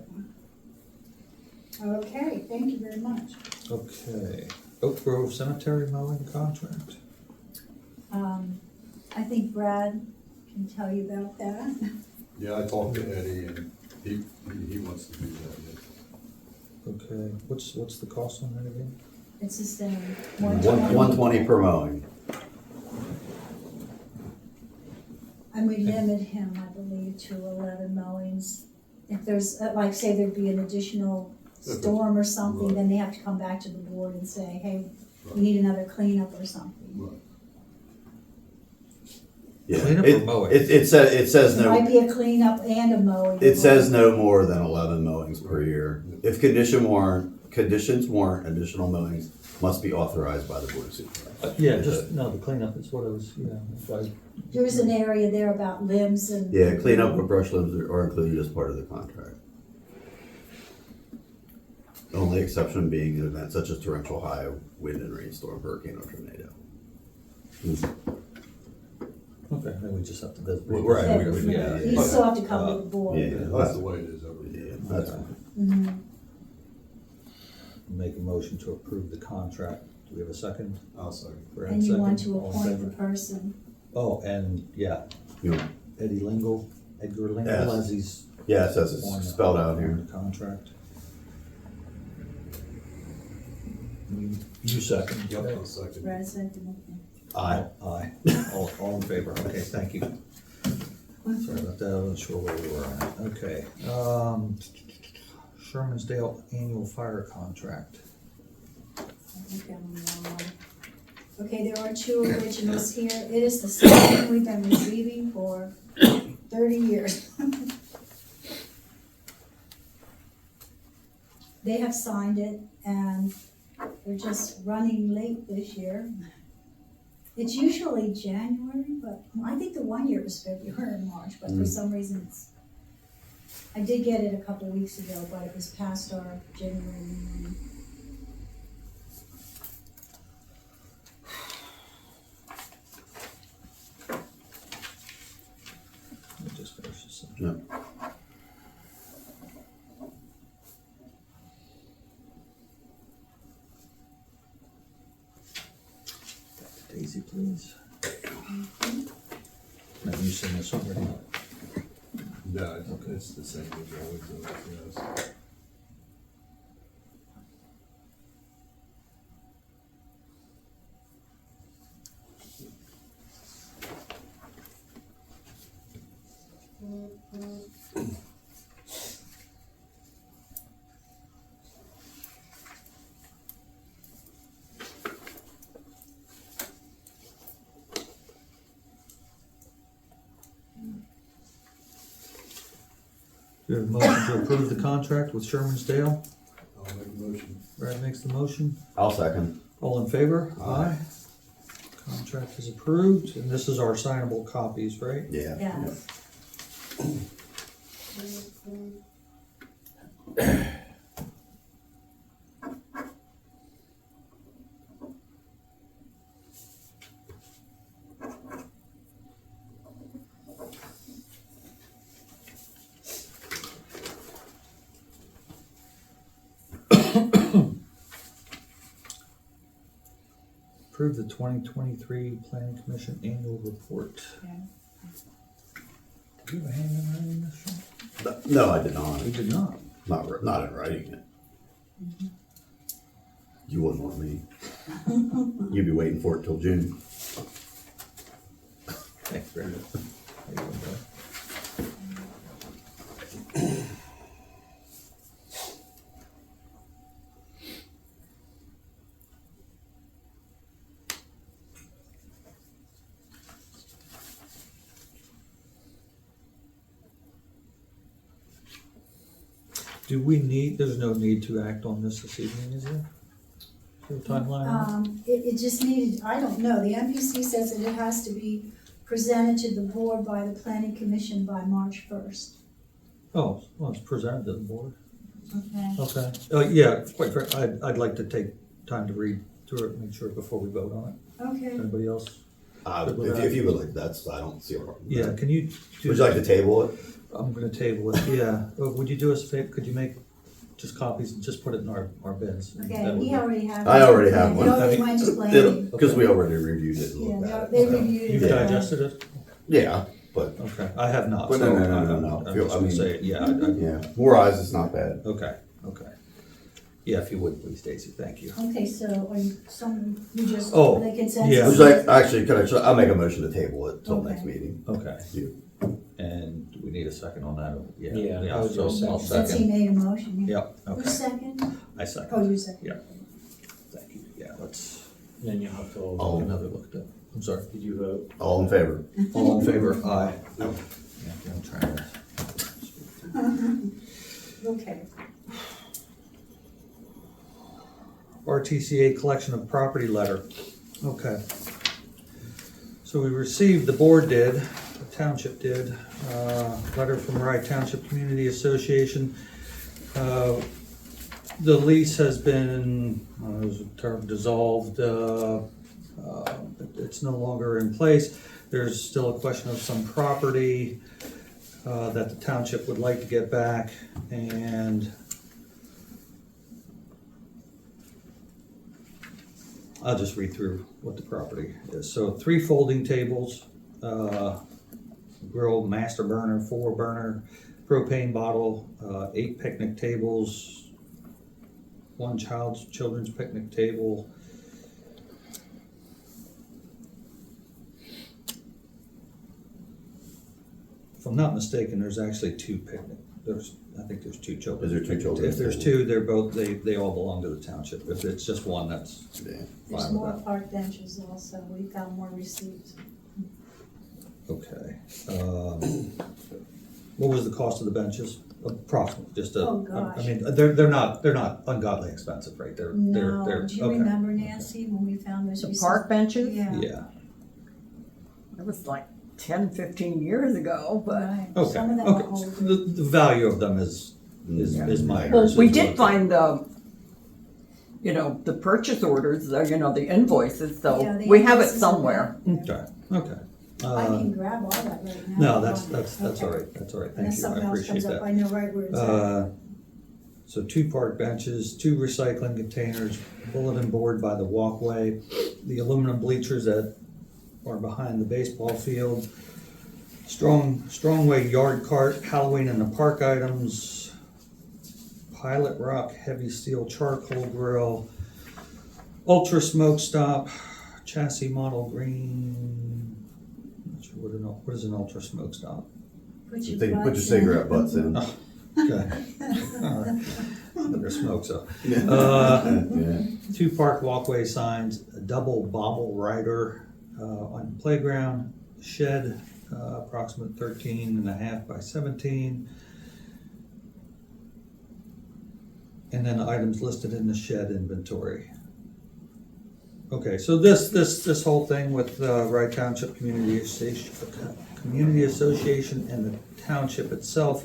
Okay, thank you very much. Okay, Oak Grove Cemetery mowing contract. I think Brad can tell you about that. Yeah, I talked to Eddie and he wants to do that. Okay, what's the cost on that again? It's the same. 120 per mowing. And we limit him, I believe, to 11 mowings. If there's, like, say there'd be an additional storm or something, then they have to come back to the board and say, hey, we need another cleanup or something. Right. Yeah. Cleanup or mowing? It says It might no, be a cleanup and a mowing. it says no more than 11 mowings per year. If conditions warrant additional mowings must be authorized by the board of supervisors. Yeah, just, no, the cleanup is what I was, if I, There's an area there about limbs and. Yeah, cleanup of brush limbs are included as part of the contract. The only exception being an event such as torrential high wind and rainstorm, hurricane, or tornado. okay, then we just have to visit. Well, right, Yeah, we- yeah, You still have to come to the board. Yeah, That's the way it is over yeah, here. that's fine. Mhm. Make a motion to approve the contract. Do we have a second? I'll second. Brad, And you want second. to All in appoint the favor? person. Oh, and, yeah, You know, Edgar Lingle, Yes. as he's yeah, it says on it's the- spelled out on here. the contract. You second. Yep, I'll second. Brad seconded. Aye. Aye. All in favor, okay, thank you. Sorry about that, I wasn't sure where we were at. Okay, Shermansdale annual fire contract. I think I'm on the wrong one. Okay, there are two originals here. It is the same thing we've been receiving for 30 years. they have signed it, and they're just running late this year. It's usually January, but I think the one year was February or March, but for some reason it's, I did get it a couple weeks ago, but it was past our January meeting. Let me just finish this up. Yeah. Daisy, please. Now, you seen this already? Yeah, it's the same as always, yes. Do you have a motion to approve the contract with Sherman's Dale? I'll make a motion. Brad makes the motion. I'll second. All in favor? Aye. Contract is approved, and this is our signable copies, right? Yeah. Yes. Approve the 2023 Planning Commission Annual Report. Yeah. Did you have a hand in writing this, Sean? No, I did not. You did not. Not in writing it. You wouldn't want me. You'd be waiting for it till June. Thanks, Brad. How you doing, bud? Do we need, there's no need to act on this evening, is there? Is there a timeline on It just needed, I don't know, the MPC says that it has to be presented to the board by the planning commission by March 1st. it? Oh, well, it's presented to the board. Okay. Okay. Yeah, quite frankly, I'd like to take time to read through it, make sure before we vote on it. Okay. Anybody else? If you would like, I don't see a problem. Yeah, can you? do- Would you like to table it? I'm gonna table it, yeah. Would you do us a favor, could you make just copies and just put it in our bins? That Okay, would we be- already have. I already have one. It already went to planning. Because we already reviewed it and Yeah, looked at they it. reviewed it. You've yeah. digested it? Yeah, but, Okay, I have not. But so no. I'm just gonna say it, yeah, yeah, more eyes is not bad. okay. Yeah, if you would, please, Stacy, thank you. Okay, so, are you, you just, Oh, the consensus? yeah. Would you like, actually, I'll make a motion to table it till Okay. next meeting. Okay, You. and do we need a second on that? Yeah, I would so do a I'll Since he second. made a motion. yeah. Yep, Who's okay, second? I second. Oh, you second. Yeah. Thank you, yeah, let's Then you have to, Oh. take another look at that. I'm sorry. did you vote? All in favor? All in favor? Aye. No. Yeah, I'm trying to. Okay. RTCA collection of property letter. Okay. So we received, the board did, the township did, letter from Rye Township Community Association. The lease has been, there's a term, dissolved. It's no longer in place. There's still a question of some property that the township would like to get back, and I'll just read through what the property is. So 3 folding tables, grill, master burner, 4 burner, propane bottle, 8 picnic tables, 1 children's picnic table. If I'm not mistaken, there's actually 2 picnic, I think there's 2 children. Is there 2 children? If there's 2, they're both, they all belong to the township. If it's just 1, that's Yeah. There's fine more with park benches also, we got more receipts. that. Okay. What was the cost of the benches? approximate, just a, Oh, gosh. I mean, they're not ungodly expensive, right? No, do you okay. remember, Nancy, when we found those? The park benches? Yeah. Yeah, It was like 10, 15 years ago, but. Right. okay, Some of them are okay. older. So the value of them is minor. Well, we is did what- find the purchase orders, the invoices, so Yeah, the we have it invoices are somewhere. Okay, okay. I can grab all that right now. No, that's all Okay. right, that's all right, thank Unless you, I something else appreciate comes up, that. I know right where it's at. So 2 park benches, 2 recycling containers, bulletin board by the walkway, the aluminum bleachers that are behind the baseball field, Strongway yard cart, Halloween in the park items, Pilot Rock heavy steel charcoal grill, Ultra smoke stop, chassis model green. Not sure what is an ultra smoke stop. Put You your put your butts cigarette in. butts in. Okay. All right. But there's smoke, so. Yeah. 2 park walkway signs, a double bobble rider on the playground, shed, approximate 13.5 by 17. And then items listed in the shed inventory. Okay, so this whole thing with Wright Township Community Association and the township itself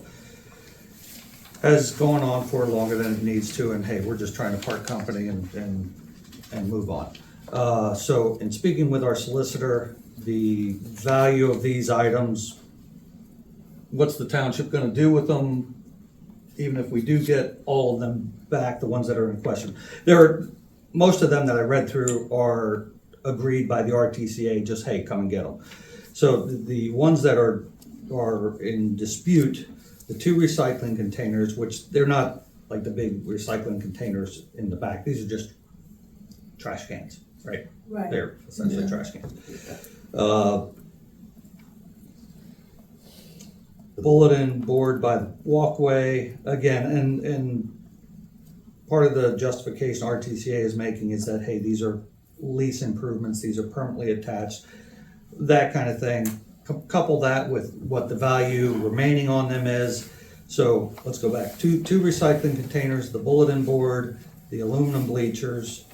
has gone on for longer than it needs to, and hey, we're just trying to part company and move on. So in speaking with our solicitor, the value of these items, what's the township gonna do with them, even if we do get all of them back, the ones that are in question? Most of them that I read through are agreed by the RTCA, just, hey, come and get them. So the ones that are in dispute, the 2 recycling containers, which they're not like the big recycling containers in the back, these are just trash cans, right? Right. They're essentially trash cans. Bulletin board by the walkway, again, and part of the justification RTCA is making is that, hey, these are lease improvements, these are permanently attached, that kind of thing. Couple that with what the value remaining on them is. So let's go back. Two recycling containers, the bulletin board, the aluminum bleachers,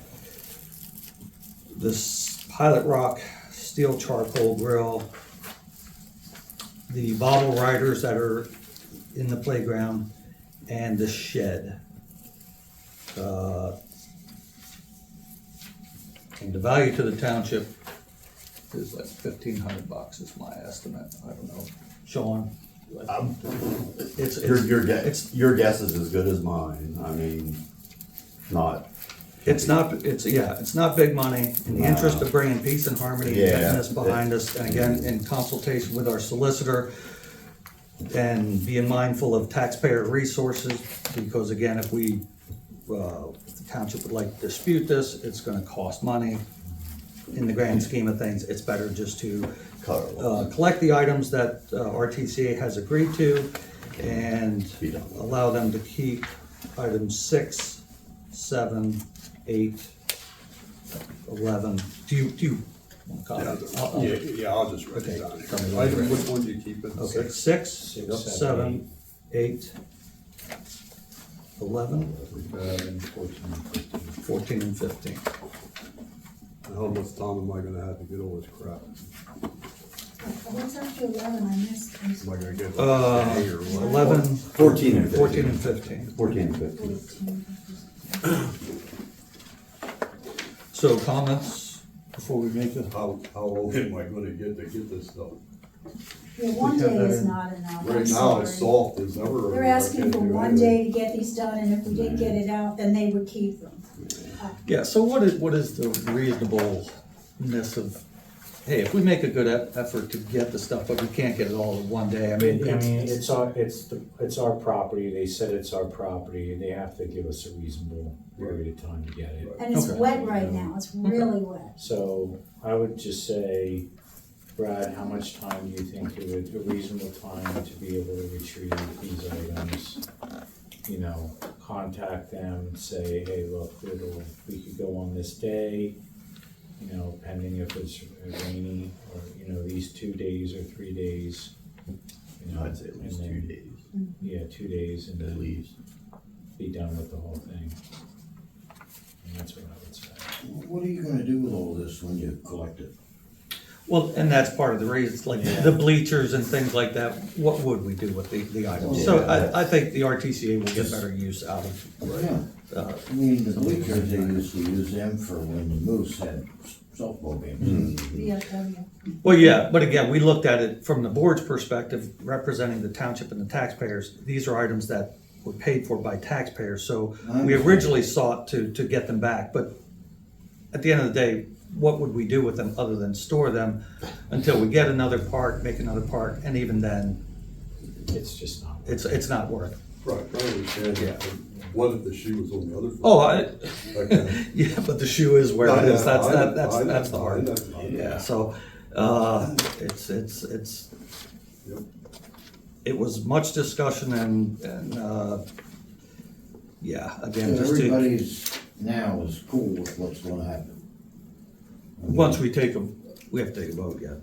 this Pilot Rock steel charcoal grill, the bottle riders that are in the playground, and the shed. And the value to the township is like $1,500 is my estimate. I don't know, Sean. It's Your guess is as good as mine. I mean, not. it's not big money. In the interest of bringing peace and harmony, and getting Yeah. this behind us, and again, in consultation with our solicitor, and being mindful of taxpayer resources, because again, if the township would like to dispute this, it's gonna cost money. In the grand scheme of things, it's better just to collect the items that RTCA has agreed to and Be done. allow them to keep items 6, 7, 8, 11. Do you want to comment? Yeah, I'll just write it down. Tell me when you're ready. Which one do you keep it? Okay, 6, 6, 7, 8, 11, 14, and 15. How much time am I gonna have to get all this crap? What's after 11? I missed. I'm Am I gonna get like Uh, a day or what? 11, 14 and 14 and 15. 14 and 15. 14. So comments before we make it? How old am I gonna get this stuff? Yeah, one We have day that is in- not enough. I'm Right now, it's sorry. soft, it's never. They're asking for one day to get these done, and if we didn't get it out, then they would keep them. Yeah, so what is the reasonableness of, hey, if we make a good effort to get the stuff, but we can't get it all in one day, I mean, It's our property, they said it's our property, and they have to give us a reasonable period of time to get it. And it's Okay. wet right now, it's really wet. So I would just say, Brad, how much time do you think a reasonable time to be able to retrieve these items? You know, contact them, say, hey, look, we could go on this day, you know, pending if it's rainy, or, you know, these 2 days or 3 days. You know, I'd say at least and 2 then- days. Yeah, 2 days and then leaves. be done with the whole thing. And that's what I would say. What are you gonna do with all this when you collect it? Well, and that's part of the reason, like the bleachers and things like that, what would we do with the items? So I think the RTCA will get better use out of, Yeah, I mean, the bleachers, they used to use them for when the Moose had softball games. VFW. well, yeah, but again, we looked at it from the board's perspective, representing the township and the taxpayers. These are items that were paid for by taxpayers, so we originally sought to get them back, but at the end of the day, what would we do with them other than store them until we get another park, make another park, and even then, It's just not. it's not worth it. Right, I understand Yeah. that, but what if the shoe was on the other foot? Oh, Okay. yeah, but the shoe is where it is, that's the I hard. know. Yeah, so, it's, Yep. it was much discussion and, yeah, again, just to, Everybody's now is cool with what's gonna happen. I mean, once we take them, we have to take a vote, yeah.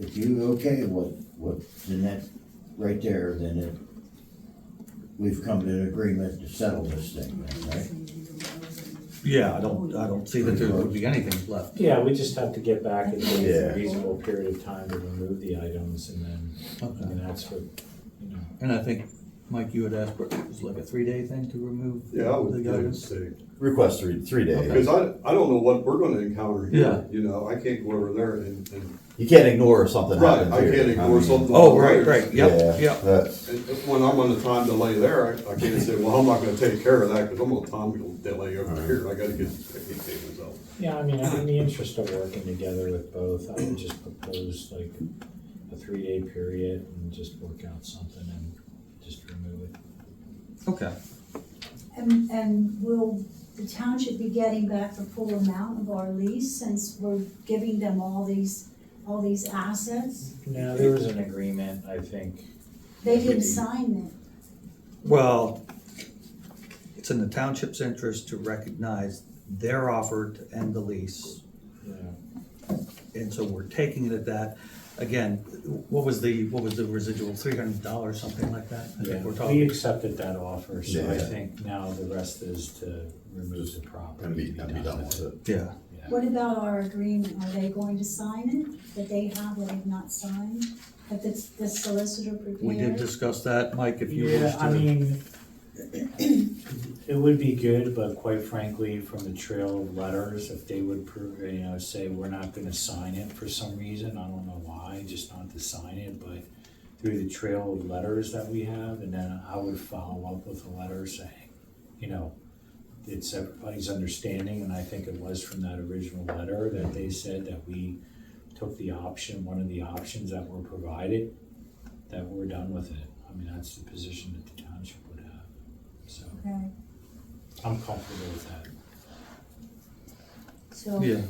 If you okay what's in that right there, then we've come to an agreement to settle this thing, then, right? Yeah, I don't see that there would be anything left. Yeah, we just have to get back and wait Yeah. a reasonable period of time to remove the items and then, Okay. and that's what, And I think, Mike, you had asked, for it was like a 3-day thing to remove Yeah, I would the think items? so. Request three days. Because I don't know what we're gonna encounter Yeah. here, you know, I can't go over there and, You can't ignore something right, happens I here. can't ignore mean, something. Oh, on the right, roads. right, yep, Yeah, yep. that's, And when I'm on the time delay there, I can't say, well, I'm not gonna take care of that, because I'm on time delay over here, I gotta get the picnic tables out. yeah, I mean, in the interest of working together with both, I would just propose like a 3-day period and just work out something and just remove it. Okay. And will the township be getting back the full amount of our lease since we're giving them all these assets? No, there was an agreement, I think. They didn't sign it. Well, it's in the township's interest to recognize their offer to end the lease. Yeah. And so we're taking it at that. Again, what was the residual, $300, something like that? I Yeah, think we're we talking. accepted that offer, so I Yeah. think now the rest is to remove the property. and be done with it. Yeah. Yeah. What about our agreement? Are they going to sign it? That they have that they've not signed? That the solicitor prepared? We did discuss that, Mike, if you wish Yeah, to. I mean, it would be good, but quite frankly, from the trail of letters, if they would prove, say we're not gonna sign it for some reason, I don't know why, just not to sign it, but through the trail of letters that we have, and then I would follow up with a letter saying, it's everybody's understanding, and I think it was from that original letter that they said that we took the option, one of the options that were provided, that we're done with it. I mean, that's the position that the township would have, so Okay, I'm comfortable with that. so Yeah,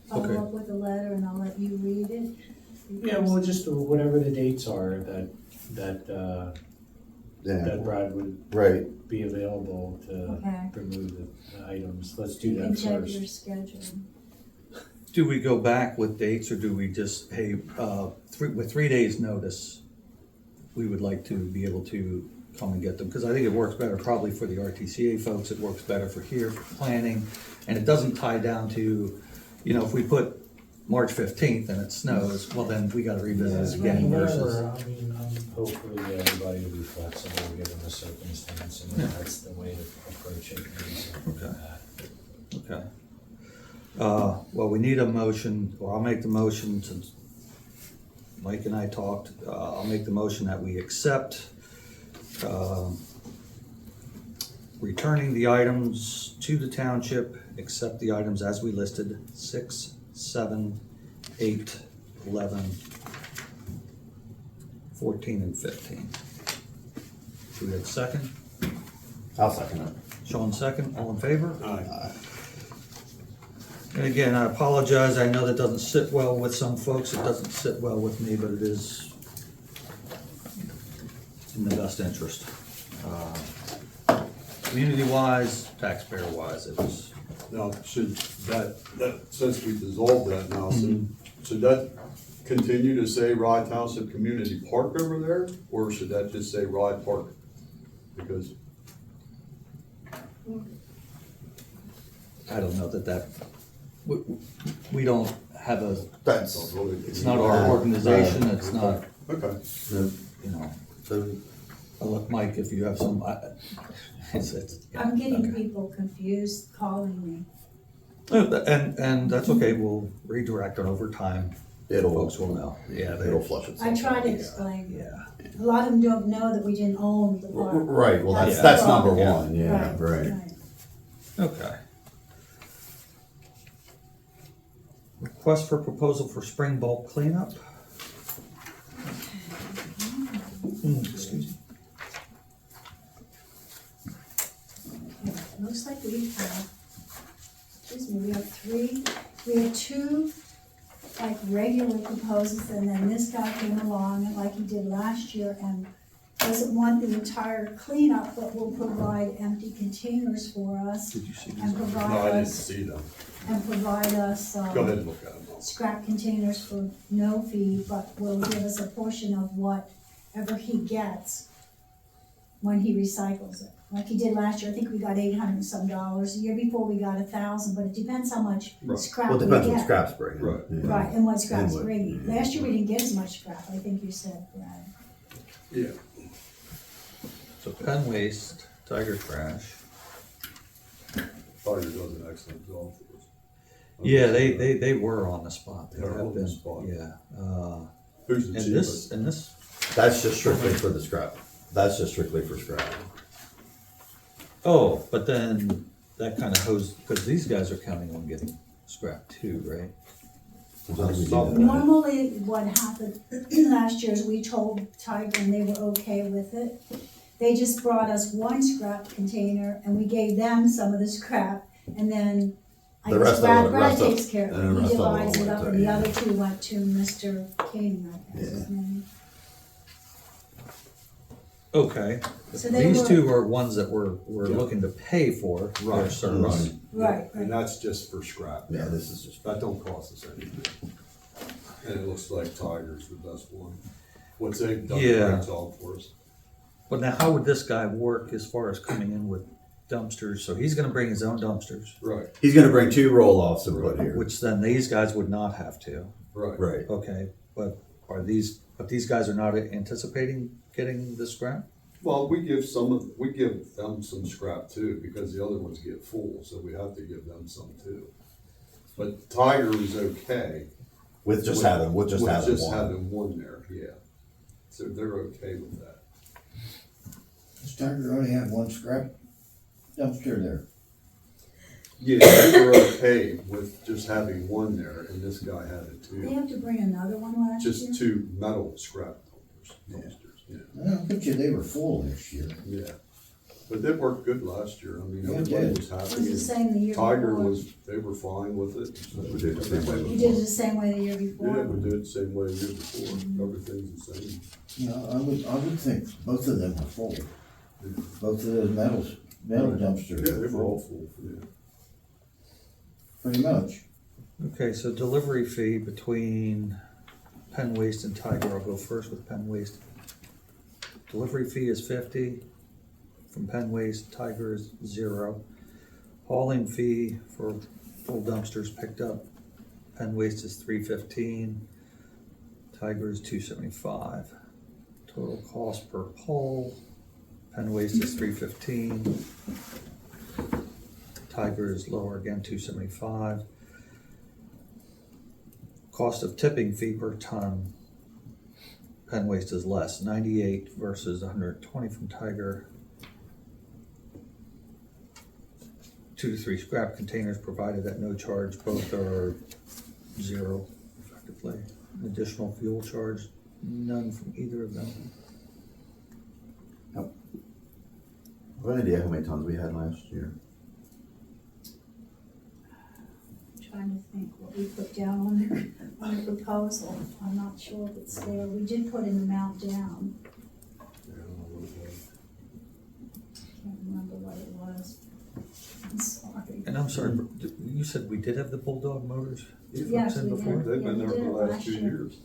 follow okay. up with a letter and I'll let you read it. Yeah, well, just whatever the dates are that Yeah, Brad would right. be available to Okay. remove the items. Let's do You can that check your first. schedule. Do we go back with dates or do we just, hey, with 3 days' notice, we would like to be able to come and get them? Because I think it works better probably for the RTCA folks, it works better for here, for planning, and it doesn't tie down to, if we put March 15th and it snows, well, then we gotta revisit it again versus. Whatever, I mean, hopefully everybody will be flexible given the circumstance, and that's the way to approach it. Maybe something like Okay. that. Okay. Well, we need a motion, or I'll make the motion since Mike and I talked, I'll make the motion that we accept, returning the items to the township, accept the items as we listed, 6, 7, 8, 11, 14, and 15. Do we have a second? I'll second it. Sean second, all in favor? Aye. And again, I apologize, I know that doesn't sit well with some folks, it doesn't sit well with me, but it is in the best interest. Community-wise, taxpayer-wise, it was, Now, should that, since we dissolved that now, should that continue to say Rye Township Community Park over there, or should that just say Rye Park? Because, I don't know we don't have a, That's, it's not our organization, it's not, okay, you know. so, I'll let Mike, if you have some, it's. I'm getting okay. people confused calling me. And that's okay, we'll redirect it over time. it'll, Folks will know. Yeah, it'll flush itself. I try to out. explain. Yeah. A lot of them don't know that we didn't own the park. Right, well, Yeah. that's number Yeah. one, yeah, right. Okay. Request for proposal for spring bulk cleanup. Excuse me. Okay, looks like we have, we have two, like, regular proposals, and then this guy came along, and like he did last year, and doesn't want the entire cleanup, but will provide empty containers for us, Did you see and these? no, I provide didn't us, see them. um, Go ahead and look at them. scrap containers for no fee, but will give us a portion of whatever he gets when he recycles it. Like he did last year, I think we got $800 and some. The year before we got 1,000, but it depends how much Right. scrap Well, we it depends what get. scrap's bringing. Right. Yeah. Right, and what scrap's And what- bringing. Last year we didn't get as much scrap, I think you said, Brad. Yeah. So Penn Waste, Tiger Trash. Tiger does an excellent job for us. Yeah, they were on the spot. They They're have on the been, spot. yeah. Who's the And cheapest? this, That's just strictly for the scrap, that's just strictly for scrap. oh, but then that kind of hose, because these guys are counting on getting scrap too, right? Normally, what happened last year is we told Tiger and they were okay with it. They just brought us one scrap container and we gave them some of the scrap, and then I The guess rest of Brad, it- Brad rest of- takes care of and the it. He rest of it all divides it went up, to- and the yeah. other two went to Mr. King, I guess his name. Okay. So they These were- two are ones that we're Yeah. looking to pay for their Right, service. Right, And right. that's just for scrap. Yeah, this is just, That don't cost us anything. And it looks like Tiger's the best one. What's they done a Yeah. great job for us. But now how would this guy work as far as coming in with dumpsters? So he's gonna bring his own dumpsters, Right, he's gonna bring 2 roll-offs and put here. which then these guys would not have to. right. Right, Okay, but these guys are not anticipating getting the scrap? Well, we give them some scrap too, because the other ones get full, so we have to give them some too. But Tiger is okay. with just having one. having one there, yeah. So they're okay with that. Does Tiger only have one scrap dumpster there? Yeah, they were okay with just having one there, and this guy had it They too. have to bring another one last year? Just 2 metal scrap dumpsters, yeah. I bet you they were full this year. Yeah, but they worked good last year, I mean, Yeah, it everybody did. was It was happy. the same the year Tiger before. they were fine with it. So We did the same way You did it the same way the year before? Yeah, we did it the same way the year before, everything's the same. Yeah, I would think both of them were full. Both of those metal dumpsters Yeah, they were were all full, full, yeah. pretty much. Okay, so delivery fee between Penn Waste and Tiger. I'll go first with Penn Waste. Delivery fee is $50 from Penn Waste, Tiger is $0. Hauling fee for full dumpsters picked up, Penn Waste is $3.15, Tiger is $2.75. Total cost per pole, Penn Waste is $3.15. Tiger is lower again, $2.75. Cost of tipping fee per ton, Penn Waste is less, 98 versus 120 from Tiger. 2 to 3 scrap containers provided at no charge, both are $0 effectively. Additional fuel charge, none from either of them. What idea how many tons we had last year? Trying to think what we put down on the proposal. I'm not sure if it's there. We did put an amount down. Yeah, I don't know what it was. Can't remember what it was. I'm sorry. And I'm sorry, you said we did have the Bulldog motors? Yes, in we before? did. They've been Yeah, there we for did the it last last 2 year. years.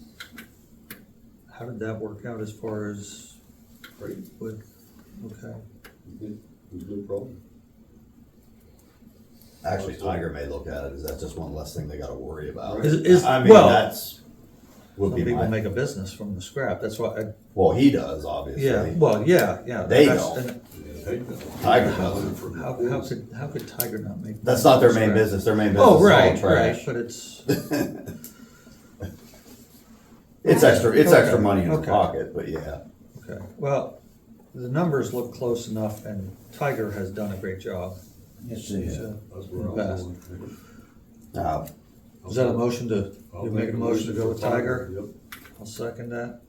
how did that work out as far as Great, with, okay. there's no problem. Actually, Tiger may look at it, is that just one less thing they gotta worry about? Is- I mean, well, that's, would Some be people my, make a business from the scrap, that's why, well, he does, obviously. yeah. They that's- don't. and Yeah, take that. Tiger doesn't. How could Tiger not make? That's not their main scrap? business, their main business Oh, is right, all trash. right, but it's, It's extra Okay, money in their okay. pocket, but yeah. okay, well, the numbers look close enough and Tiger has done a great job. Yes, they have. So, That's where I'm Best. going. Now, is that a motion to, I'll you make a motion to go with for Tiger? Yep. I'll second that.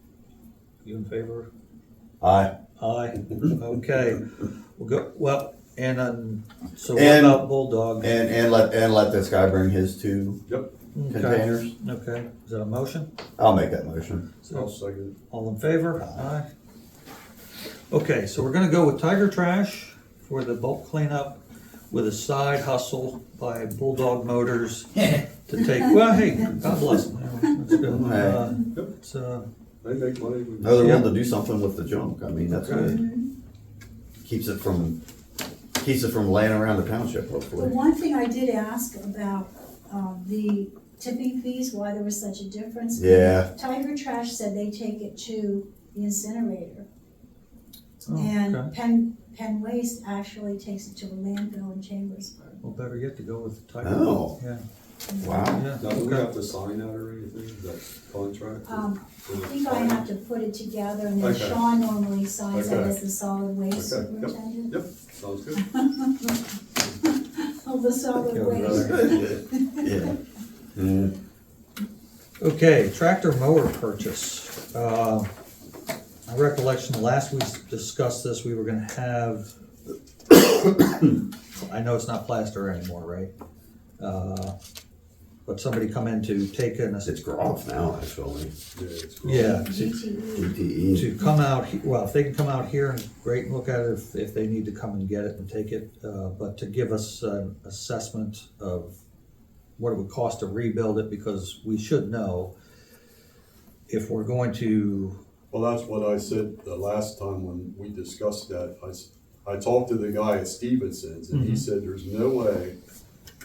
You in favor? aye. Aye, okay, we'll go, well, and, so what And- about Bulldog? And let this guy bring his two Yep, Okay, containers. okay, is that a motion? I'll make that motion. I'll second All in favor? Aye. Okay, so we're gonna go with Tiger Trash for the bulk cleanup with a side hustle by Bulldog Motors to take, well, hey, God bless them. That's good. It's, it. They make money. We- No, they're Yeah. willing to do something with the junk, I mean, that's Okay. good. Keeps it from laying around the township, The hopefully. one thing I did ask about, the tipping fees, why there was such a difference. Yeah, Tiger Trash said they take it to the incinerator. Oh, And okay. Penn Waste actually takes it to a landfill in Chambersburg. Well, better yet to go with Tiger. Oh. Yeah, wow. yeah, Now, do we okay. have to sign that or anything, that contract? I think I have to put it together and then Okay. Sean normally signs it Okay. as the solid waste Okay, yep. superintendent. Yep, sounds good. Of the solid Yeah, waste. Yeah. Yeah. Okay, tractor mower purchase. My recollection, last we discussed this, we were gonna have, I know it's not plaster anymore, right? But somebody come in to take an, It's Groff now, actually. Yeah, it's cool. yeah, GTE. DTE. to come out, well, if they can come out here and great and look at it, if they need to come and get it and take it, but to give us an assessment of what it would cost to rebuild it, because we should know if we're going to, Well, that's what I said the last time when we discussed that. I talked to the guy at Stevenson's and he Mhm. said there's no way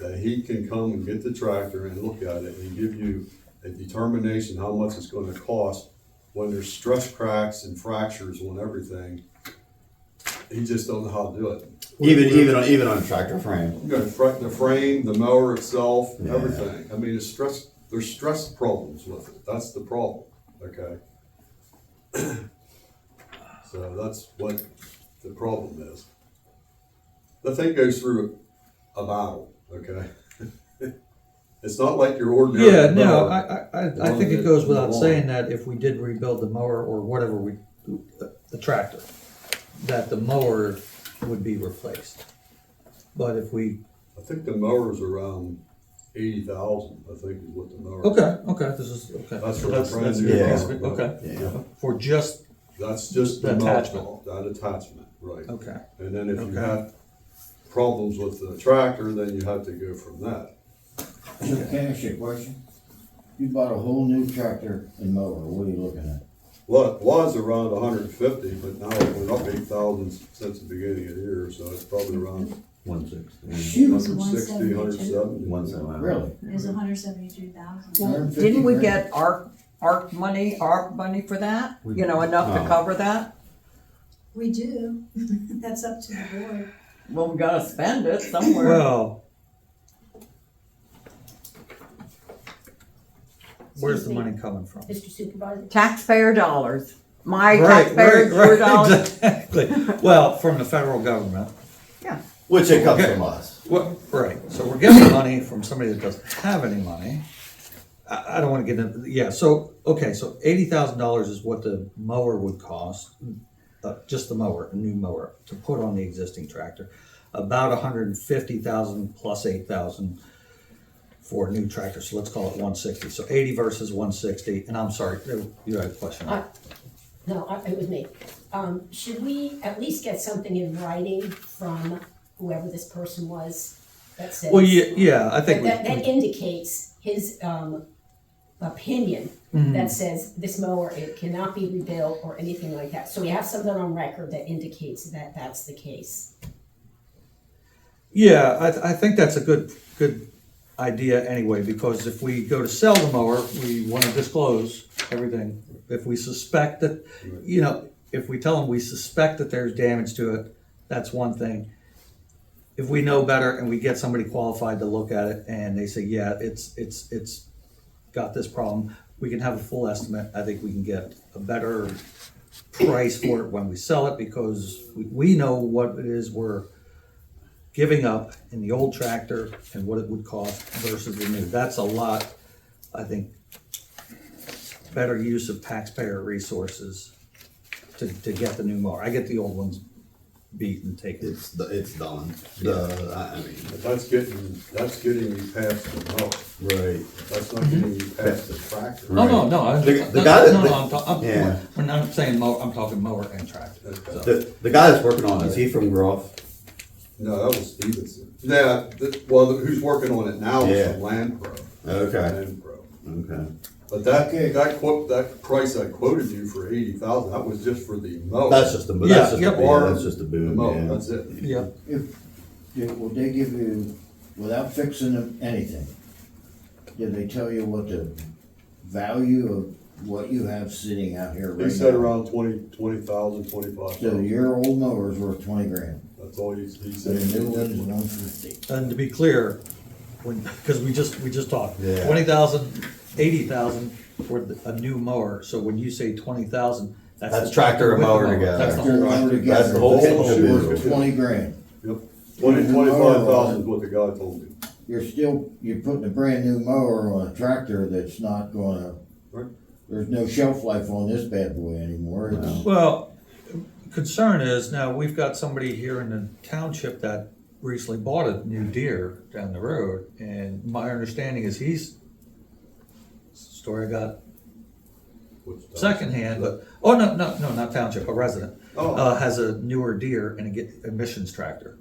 that he can come and get the tractor and look at it and give you a determination how much it's gonna cost when there's stress cracks and fractures on everything. He just don't know how to do it. Even on a tractor frame. You know, the frame, the mower itself, Yeah. everything. I mean, there's stress problems with it. That's the problem, okay? So that's what the problem is. The thing goes through a battle, okay? It's not like your ordinary yeah, no, mower. I think it goes without saying that if we did rebuild the mower or whatever the tractor, that the mower would be replaced. But if we, I think the mower's around 80,000, I think is what the mower. okay, this is, okay. That's So for the brand that's new good. mower. Okay, Yeah. for just, That's just The the mower, attachment. that attachment, right. okay, And then if you Okay. have problems with the tractor, then you have to go from that. So can I ask you a question? You bought a whole new tractor and mower, what are you looking at? Well, it was around 150, but now it went up 8,000 since the beginning of the year, so it's probably around 160. Shoot, it's 160, 170. 170. Really? It was 172,000. Well, 150 didn't we grand? get ARP money for that? You know, enough to Oh. cover that? We do. That's up to the board. Well, we gotta spend it somewhere. well. Where's the Excuse me. money coming from? Mr. Supervisor? Taxpayer dollars. My Right, taxpayers, right, your dollars. Exactly, well, from the federal government. Which it comes from us. Well, right, so we're getting money from somebody that doesn't have any money. I don't wanna get into, yeah, so, okay, so $80,000 is what the mower would cost, just the mower, a new mower, to put on the existing tractor. About 150,000 plus 8,000 for a new tractor, so let's call it 160, so 80 versus 160, and I'm sorry, you had a question. No, it was me. Should we at least get something in writing from whoever this person was that says? Well, yeah, I think That we, indicates his, opinion that says this mower, it cannot be rebuilt or anything like that. So we have something on record that indicates that that's the case. Yeah, I think that's a good idea anyway, because if we go to sell the mower, we want to disclose everything. If we suspect that, you know, if we tell them we suspect that there's damage to it, that's one thing. If we know better and we get somebody qualified to look at it and they say, yeah, it's got this problem, we can have a full estimate. I think we can get a better price for it when we sell it, because we know what it is we're giving up in the old tractor and what it would cost versus the new. That's a lot, I think, better use of taxpayer resources to get the new mower. I get the old ones beat and taken. It's done. I mean, But that's getting you past the mower. right. That's not getting you past the tractor. Oh, no. The guy that- I'm yeah. when I'm saying mower, I'm talking mower and tractor. So. The guy that's working on it, is he from Groff? No, that was Stevenson. Yeah, who's working on it now is Yeah. from Land Pro. Okay, Land Pro. okay. But that price I quoted you for 80,000, that was just for the mower. That's just a, Yeah, that's just yep. a, yeah, that's just a The boom, mower, yeah. that's it. Yeah. Will they give you, without fixing anything, did they tell you what the value of what you have sitting out here right now? He said around 20,000, 25,000. So your old mower's worth 20 grand, That's all he but said. the new one's 150. And to be clear, because we just talked, Yeah. 20,000, 80,000 for a new mower. So when you say 20,000, that's That's the tractor and with the mower together. That's the Your whole. mower together, That's the whole it's thing. worth 20 grand. Yep, 25,000 is what the guy told me. You're putting a brand new mower on a tractor that's not gonna, Right. there's no shelf life on this bad boy anymore. It's- Well, concern is now we've got somebody here in the township that recently bought a new deer down the road, and my understanding is story I got What's that? secondhand, but, oh, no, not township, a resident, Oh. has a newer deer and a emissions tractor.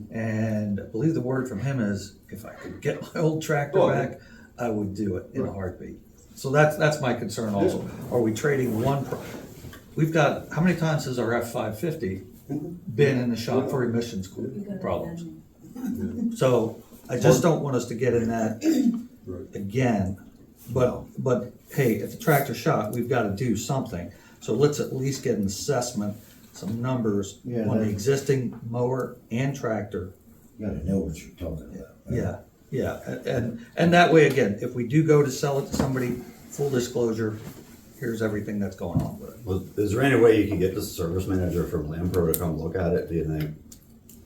And I believe the word from him is, if I could get my old tractor Oh, back, I would do it in a heartbeat. So that's my concern also. Are we trading we've got, how many times has our F-550 been in the shop for emissions problems? So I just don't want us to get in that Right. again. But hey, if the tractor's shot, we've gotta do something. So let's at least get an assessment, some numbers Yeah, on the that- existing mower and tractor. You gotta know what you're talking about. Yeah, and that way, again, if we do go to sell it to somebody, full disclosure, here's everything that's going on with it. Well, is there any way you can get the service manager from Lampro to come look at it, do you think?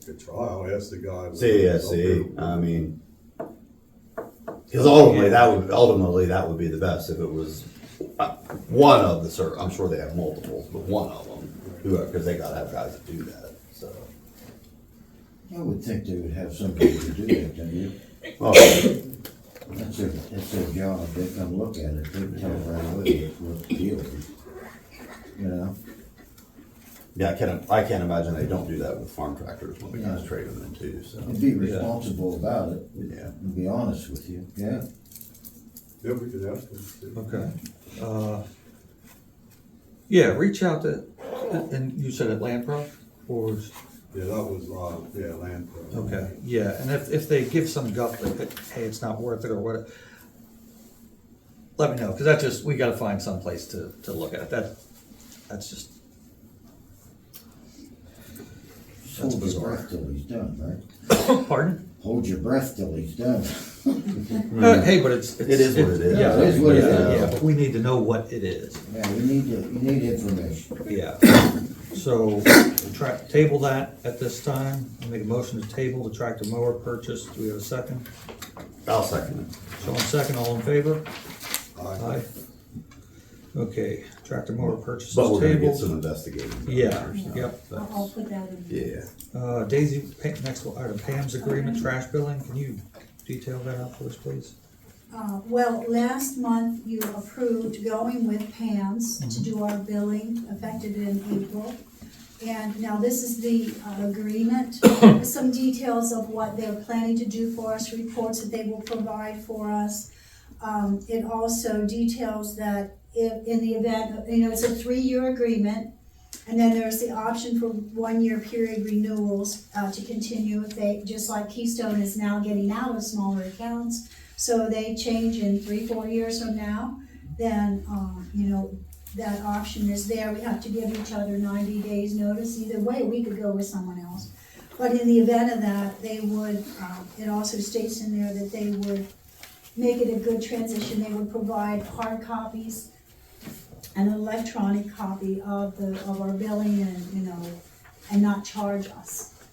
Could try, I'll ask the guy. CASC, I mean, because ultimately that would be the best if it was one of the I'm sure they have multiples, but one of them, because they gotta have guys that do that, so. I would think they would have somebody to do that, don't you? Oh, That's their job, they come look at it, they can tell right away what the deal is. You know? yeah, I can't imagine they don't do that with farm tractors when we guys trade them in too, so, And be responsible about it, yeah. and be honest with you, yeah. Yeah, we could ask him. Okay. Yeah, reach out to, and you said at Land Pro, or? Yeah, that was, Land Pro. Okay, yeah, and if they give some guff that, hey, it's not worth it or what, let me know, because we gotta find some place to look at it, that's just, Hold your bizarre. breath till he's done, right? pardon? Hold your breath till he's done. Hey, but it's. It is what it is. Yeah, It is what it is. Yeah, but we need to know what it is, Yeah, you need information. yeah. So, table that at this time, I'll make a motion to table the tractor mower purchase, do we have a second? I'll second it. Sean, second, all in favor? Aye. Aye. Okay, tractor mower purchase is But we're gonna get tabled. some investigating. done Yeah, first, so. yep. I'll put that in. Yeah. Daisy, next one, item, PAMS agreement, trash billing, can you detail that out for us, please? Well, last month you approved going with PAMS to do our billing, effective in April. And now this is the agreement, with some details of what they're planning to do for us, reports that they will provide for us. it also details that if, in the event, it's a 3-year agreement, and then there's the option for 1-year period renewals, to continue if they, just like Keystone is now getting out of smaller accounts, so they change in 3-4 years from now, then, that option is there. We have to give each other 90 days notice. Either way, we could go with someone else. But in the event of that, they would, it also states in there that they would make it a good transition. They would provide hard copies and an electronic copy of our billing and not charge us,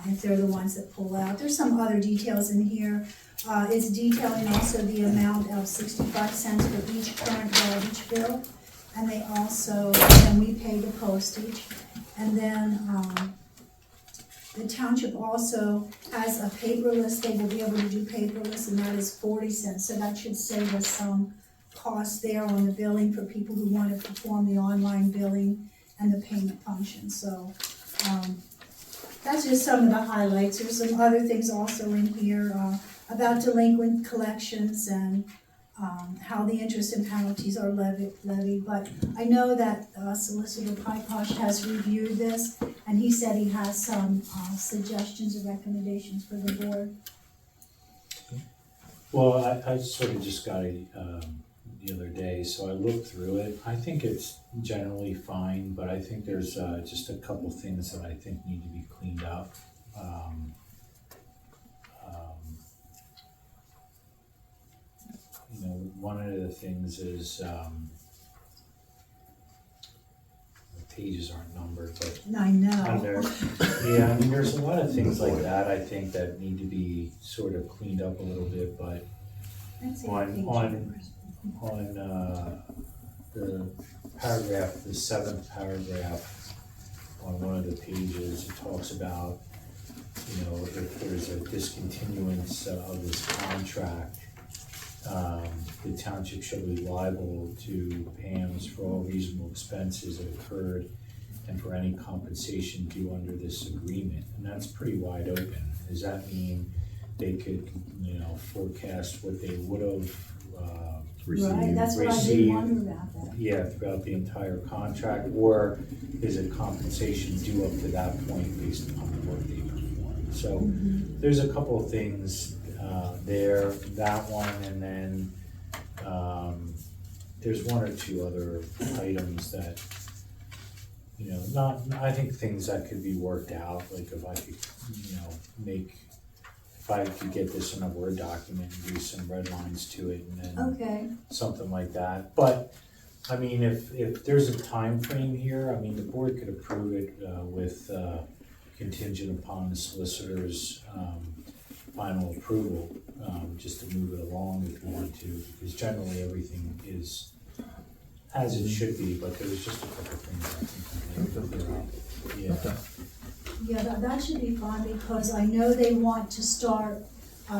if they're the ones that pull out. There's some other details in here. It's detailing also the amount of 65 cents for each current garbage bill. And they also, and we pay the postage. And then, the township also has a paperless, they will be able to do paperless, and that is 40 cents. So that should save us some costs there on the billing for people who want to perform the online billing and the payment function. So, that's just some of the highlights. There's some other things also in here, about delinquent collections and how the interest and penalties are levied. But I know that Solicitor Pyposh has reviewed this, and he said he has some suggestions or recommendations for the board. Well, I sort of just got it the other day, so I looked through it. I think it's generally fine, but I think there's just a couple things that I think need to be cleaned up. One of the things is, the pages aren't numbered, but I know. under, yeah, I mean, there's a lot of things like that, I think, that need to be sort of cleaned up a little bit, but Let's see on- the page on- numbers. on, the paragraph, the 7th paragraph on one of the pages, it talks about, if there's a discontinuance of this contract, the township shall be liable to PAMS for all reasonable expenses that occurred and for any compensation due under this agreement. And that's pretty wide open. Does that mean they could, forecast what they would have, Right, that's what I did receive, wonder about that. yeah, throughout the entire contract? Or is it compensation due up to that point based upon the work they performed? So there's a couple of things there, that one, and then there's one or two other items that, I think things that could be worked out, like if I could, if I could get this in a Word document and do some red lines to it and then Okay, something like that. But, I mean, if there's a time frame here, I mean, the board could approve it with contingent upon the solicitor's final approval, just to move it along if you want to, because generally everything is as it should be, but there was just a couple things I think we figure out. Yeah. yeah, that should be fine, because I know they want to start,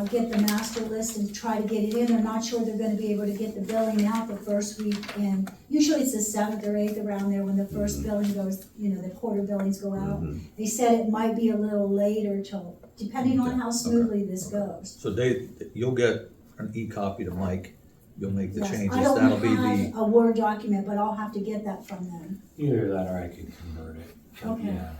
get the master list and try to get it in. They're not sure they're gonna be able to get the billing out the first week, and usually it's the 7th or 8th around there when the first billing goes, the quarter billings go out. They said it might be a little later till, depending on how smoothly this goes. So you'll get an e-copy to Mike, you'll make the Yes, changes, I don't that'll be have a Word document, but I'll have to get that from them. Either that or I could convert it. But Okay. yeah,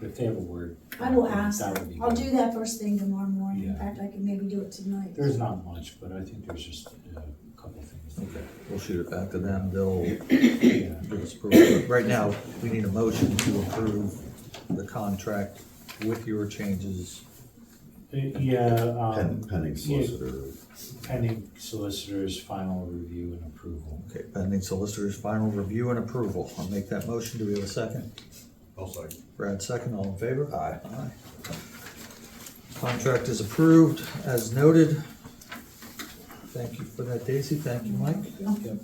if they have a Word. I will document, ask that them. would be I'll good. do that first thing tomorrow morning. In Yeah. fact, I can maybe do it tonight. There's not much, but I think there's just a couple things. Okay, we'll shoot it back to them, they'll Yeah. give us approval. But right now, we need a motion to approve the contract with your changes. Yeah, Pending solicitor. pending solicitor's final review and approval. Okay, pending solicitor's final review and approval. I'll make that motion. Do we have a second? I'll second. Brad, second. All in favor? Aye. Aye. Contract is approved as noted. Thank you for that, Daisy. Thank you, Mike. Yep. Okay.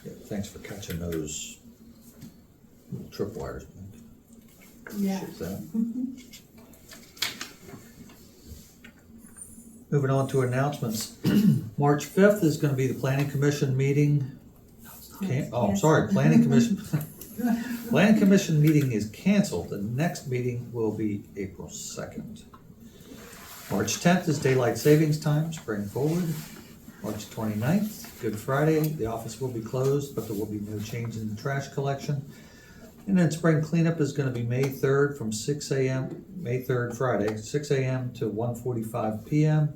Yeah, thanks for catching those little tripwires, Mike. Yeah. Appreciate that. Moving on to announcements. March 5th is gonna be the planning commission meeting. I'm sorry, planning commission. Planning commission meeting is canceled. The next meeting will be April 2nd. March 10th is daylight savings time, spring forward. March 29th, Good Friday, the office will be closed, but there will be no change in the trash collection. And then spring cleanup is gonna be May 3rd from 6 a.m., May 3rd, Friday, 6 a.m. to 1:45 p.m.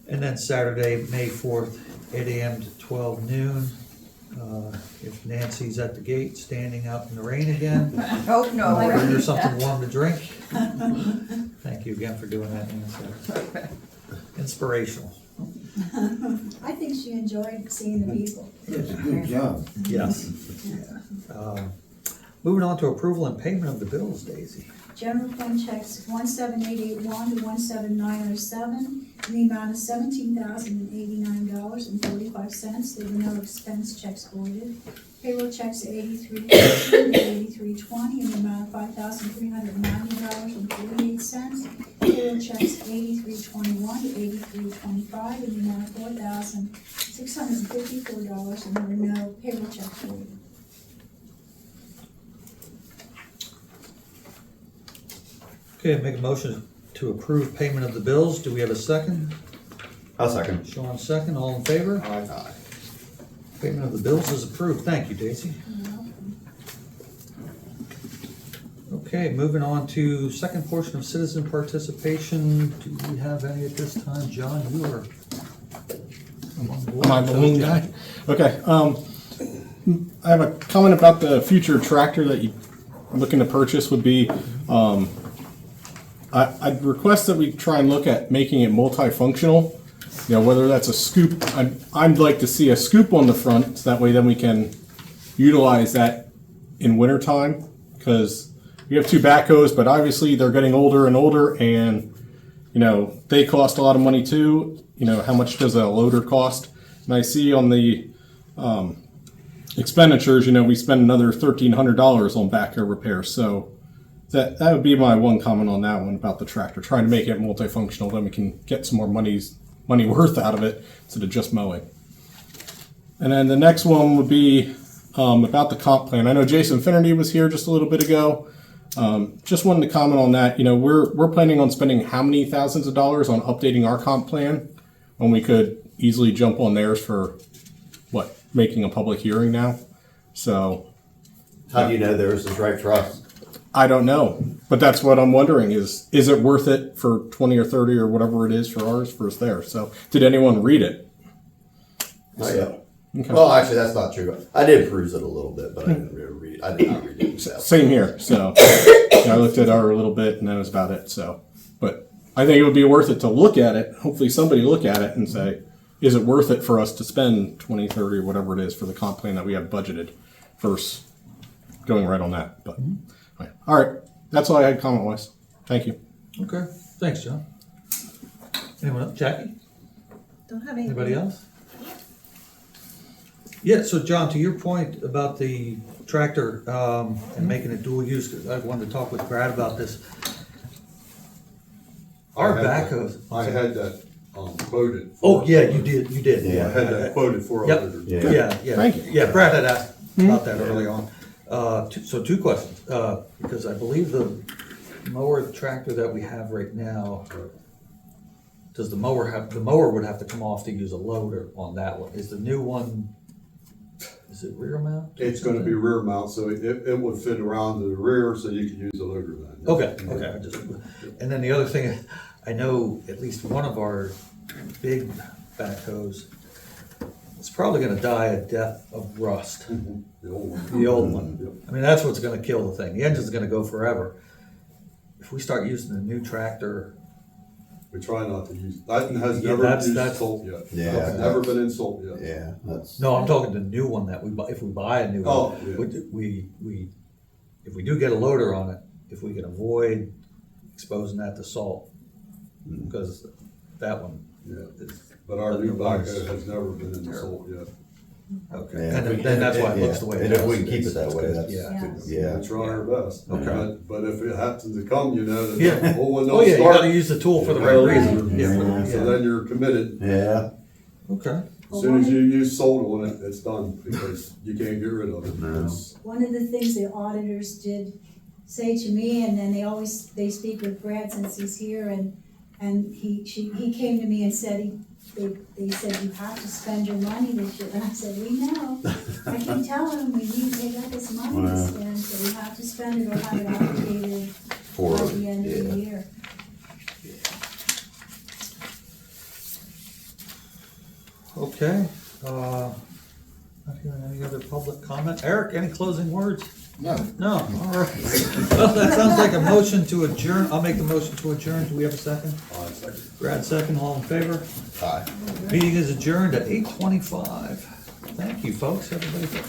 And then Saturday, May 4th, 8 a.m. to 12 noon. If Nancy's at the gate, standing out in the rain again, Oh, no. bring her something warm to drink. Thank you again for doing that, Nancy. Inspirational. I think she enjoyed seeing the people. It's a good job. Yes. Moving on to approval and payment of the bills, Daisy. General fund checks 17881 to 17907 in the amount of $17,089.45. There were no expense checks voided. Payroll checks 8313 to 8320 in the amount of $5,390.48. Payroll checks 8321 to 8325 in the amount of $4,654, and there were no payroll checks voided. Okay, make a motion to approve payment of the bills. Do we have a second? I'll second. Sean, second. All in favor? Aye. Payment of the bills is approved. Thank you, Daisy. Okay, moving on to second portion of citizen participation. Do we have any at this time? John, you are. Am I the lean guy? Okay, I have a comment about the future tractor that you're looking to purchase would be, I'd request that we try and look at making it multifunctional. You know, whether that's a scoop, I'd like to see a scoop on the front, so that way then we can utilize that in wintertime, because we have two backhoes, but obviously they're getting older and older, and, you know, they cost a lot of money too. You know, how much does a loader cost? And I see on the expenditures, you know, we spend another $1,300 on backhoe repairs, so that would be my one comment on that one about the tractor, trying to make it multifunctional, then we can get some more money worth out of it instead of just mowing. And then the next one would be about the comp plan. I know Jason Finnerty was here just a little bit ago. Just wanted to comment on that. You know, we're planning on spending how many thousands of dollars on updating our comp plan when we could easily jump on theirs for making a public hearing now. So How do you know theirs is right for us? I don't know, but that's what I'm wondering is it worth it for 20 or 30 or whatever it is for ours versus theirs? So did anyone read it? Not yet. Okay. Well, actually, that's not true. I did peruse it a little bit, but I didn't really read it. I did not read it myself. Same here. So I looked at our a little bit and that was about it. So, but I think it would be worth it to look at it. Hopefully somebody look at it and say, is it worth it for us to spend 20, 30 or whatever it is for the comp plan that we have budgeted versus going right on that. But all right, that's all I had comment wise. Thank you. Okay, thanks, John. Anyone else? Jackie? Don't have anything. Anybody else? Yeah, so John, to your point about the tractor and making it dual use, 'cause I wanted to talk with Brad about this. Our backhoes. I had that quoted. Oh, yeah, you did, Yeah. I had that quoted for Yep. $100. Yeah. Thank you. Yeah, Brad had asked about that early on. Two questions, because I believe the mower tractor that we have right now, does the mower would have to come off to use a loader on that one. Is the new one, is it rear mount? It's gonna be rear mount, so it would fit around to the rear, so you could use the loader then. Okay, and then the other thing, I know at least one of our big backhoes, it's probably gonna die a death of rust. The old one. The old one. Yep. I mean, that's what's gonna kill the thing. The engine's gonna go forever. If we start using a new tractor, We try not to use, that has Yeah, never that's- used salt yet. Yeah. It's never been in salt yet. Yeah, that's. no, I'm talking the new one that we buy, if we buy a new Oh, one. yeah. We, if we do get a loader on it, if we can avoid exposing that to salt, because that one Yeah. is. But our new Otherwise- backhoe has never been in the salt yet. Okay, Yeah, and then that's why it looks the way it And if we does. can keep it that way, that's, Yeah. yeah. We try our best. Okay. But if it happens to come, you know, that Yeah. the whole one Oh, don't yeah, you gotta start. use the tool for the right reason. So Yeah. then you're committed. Yeah, Okay. As soon as you use salt on it, it's done, because you can't get rid of it. No. It's- One of the things the auditors did say to me, and then they speak with Brad since he's here, and he came to me and said, they said, you have to spend your money this year, and I said, we know. I keep telling them, they got this money to Wow. spend, so we have to spend it or have it allocated for, by the end of yeah. the year. Okay, not hearing any other public comment. Eric, any closing words? No. No, all right. Well, that sounds like a motion to adjourn. I'll make the motion to adjourn. Do we have a second? Second. Brad, second, all in favor? Aye. Meeting is adjourned at 8:25. Thank you, folks, everybody for coming.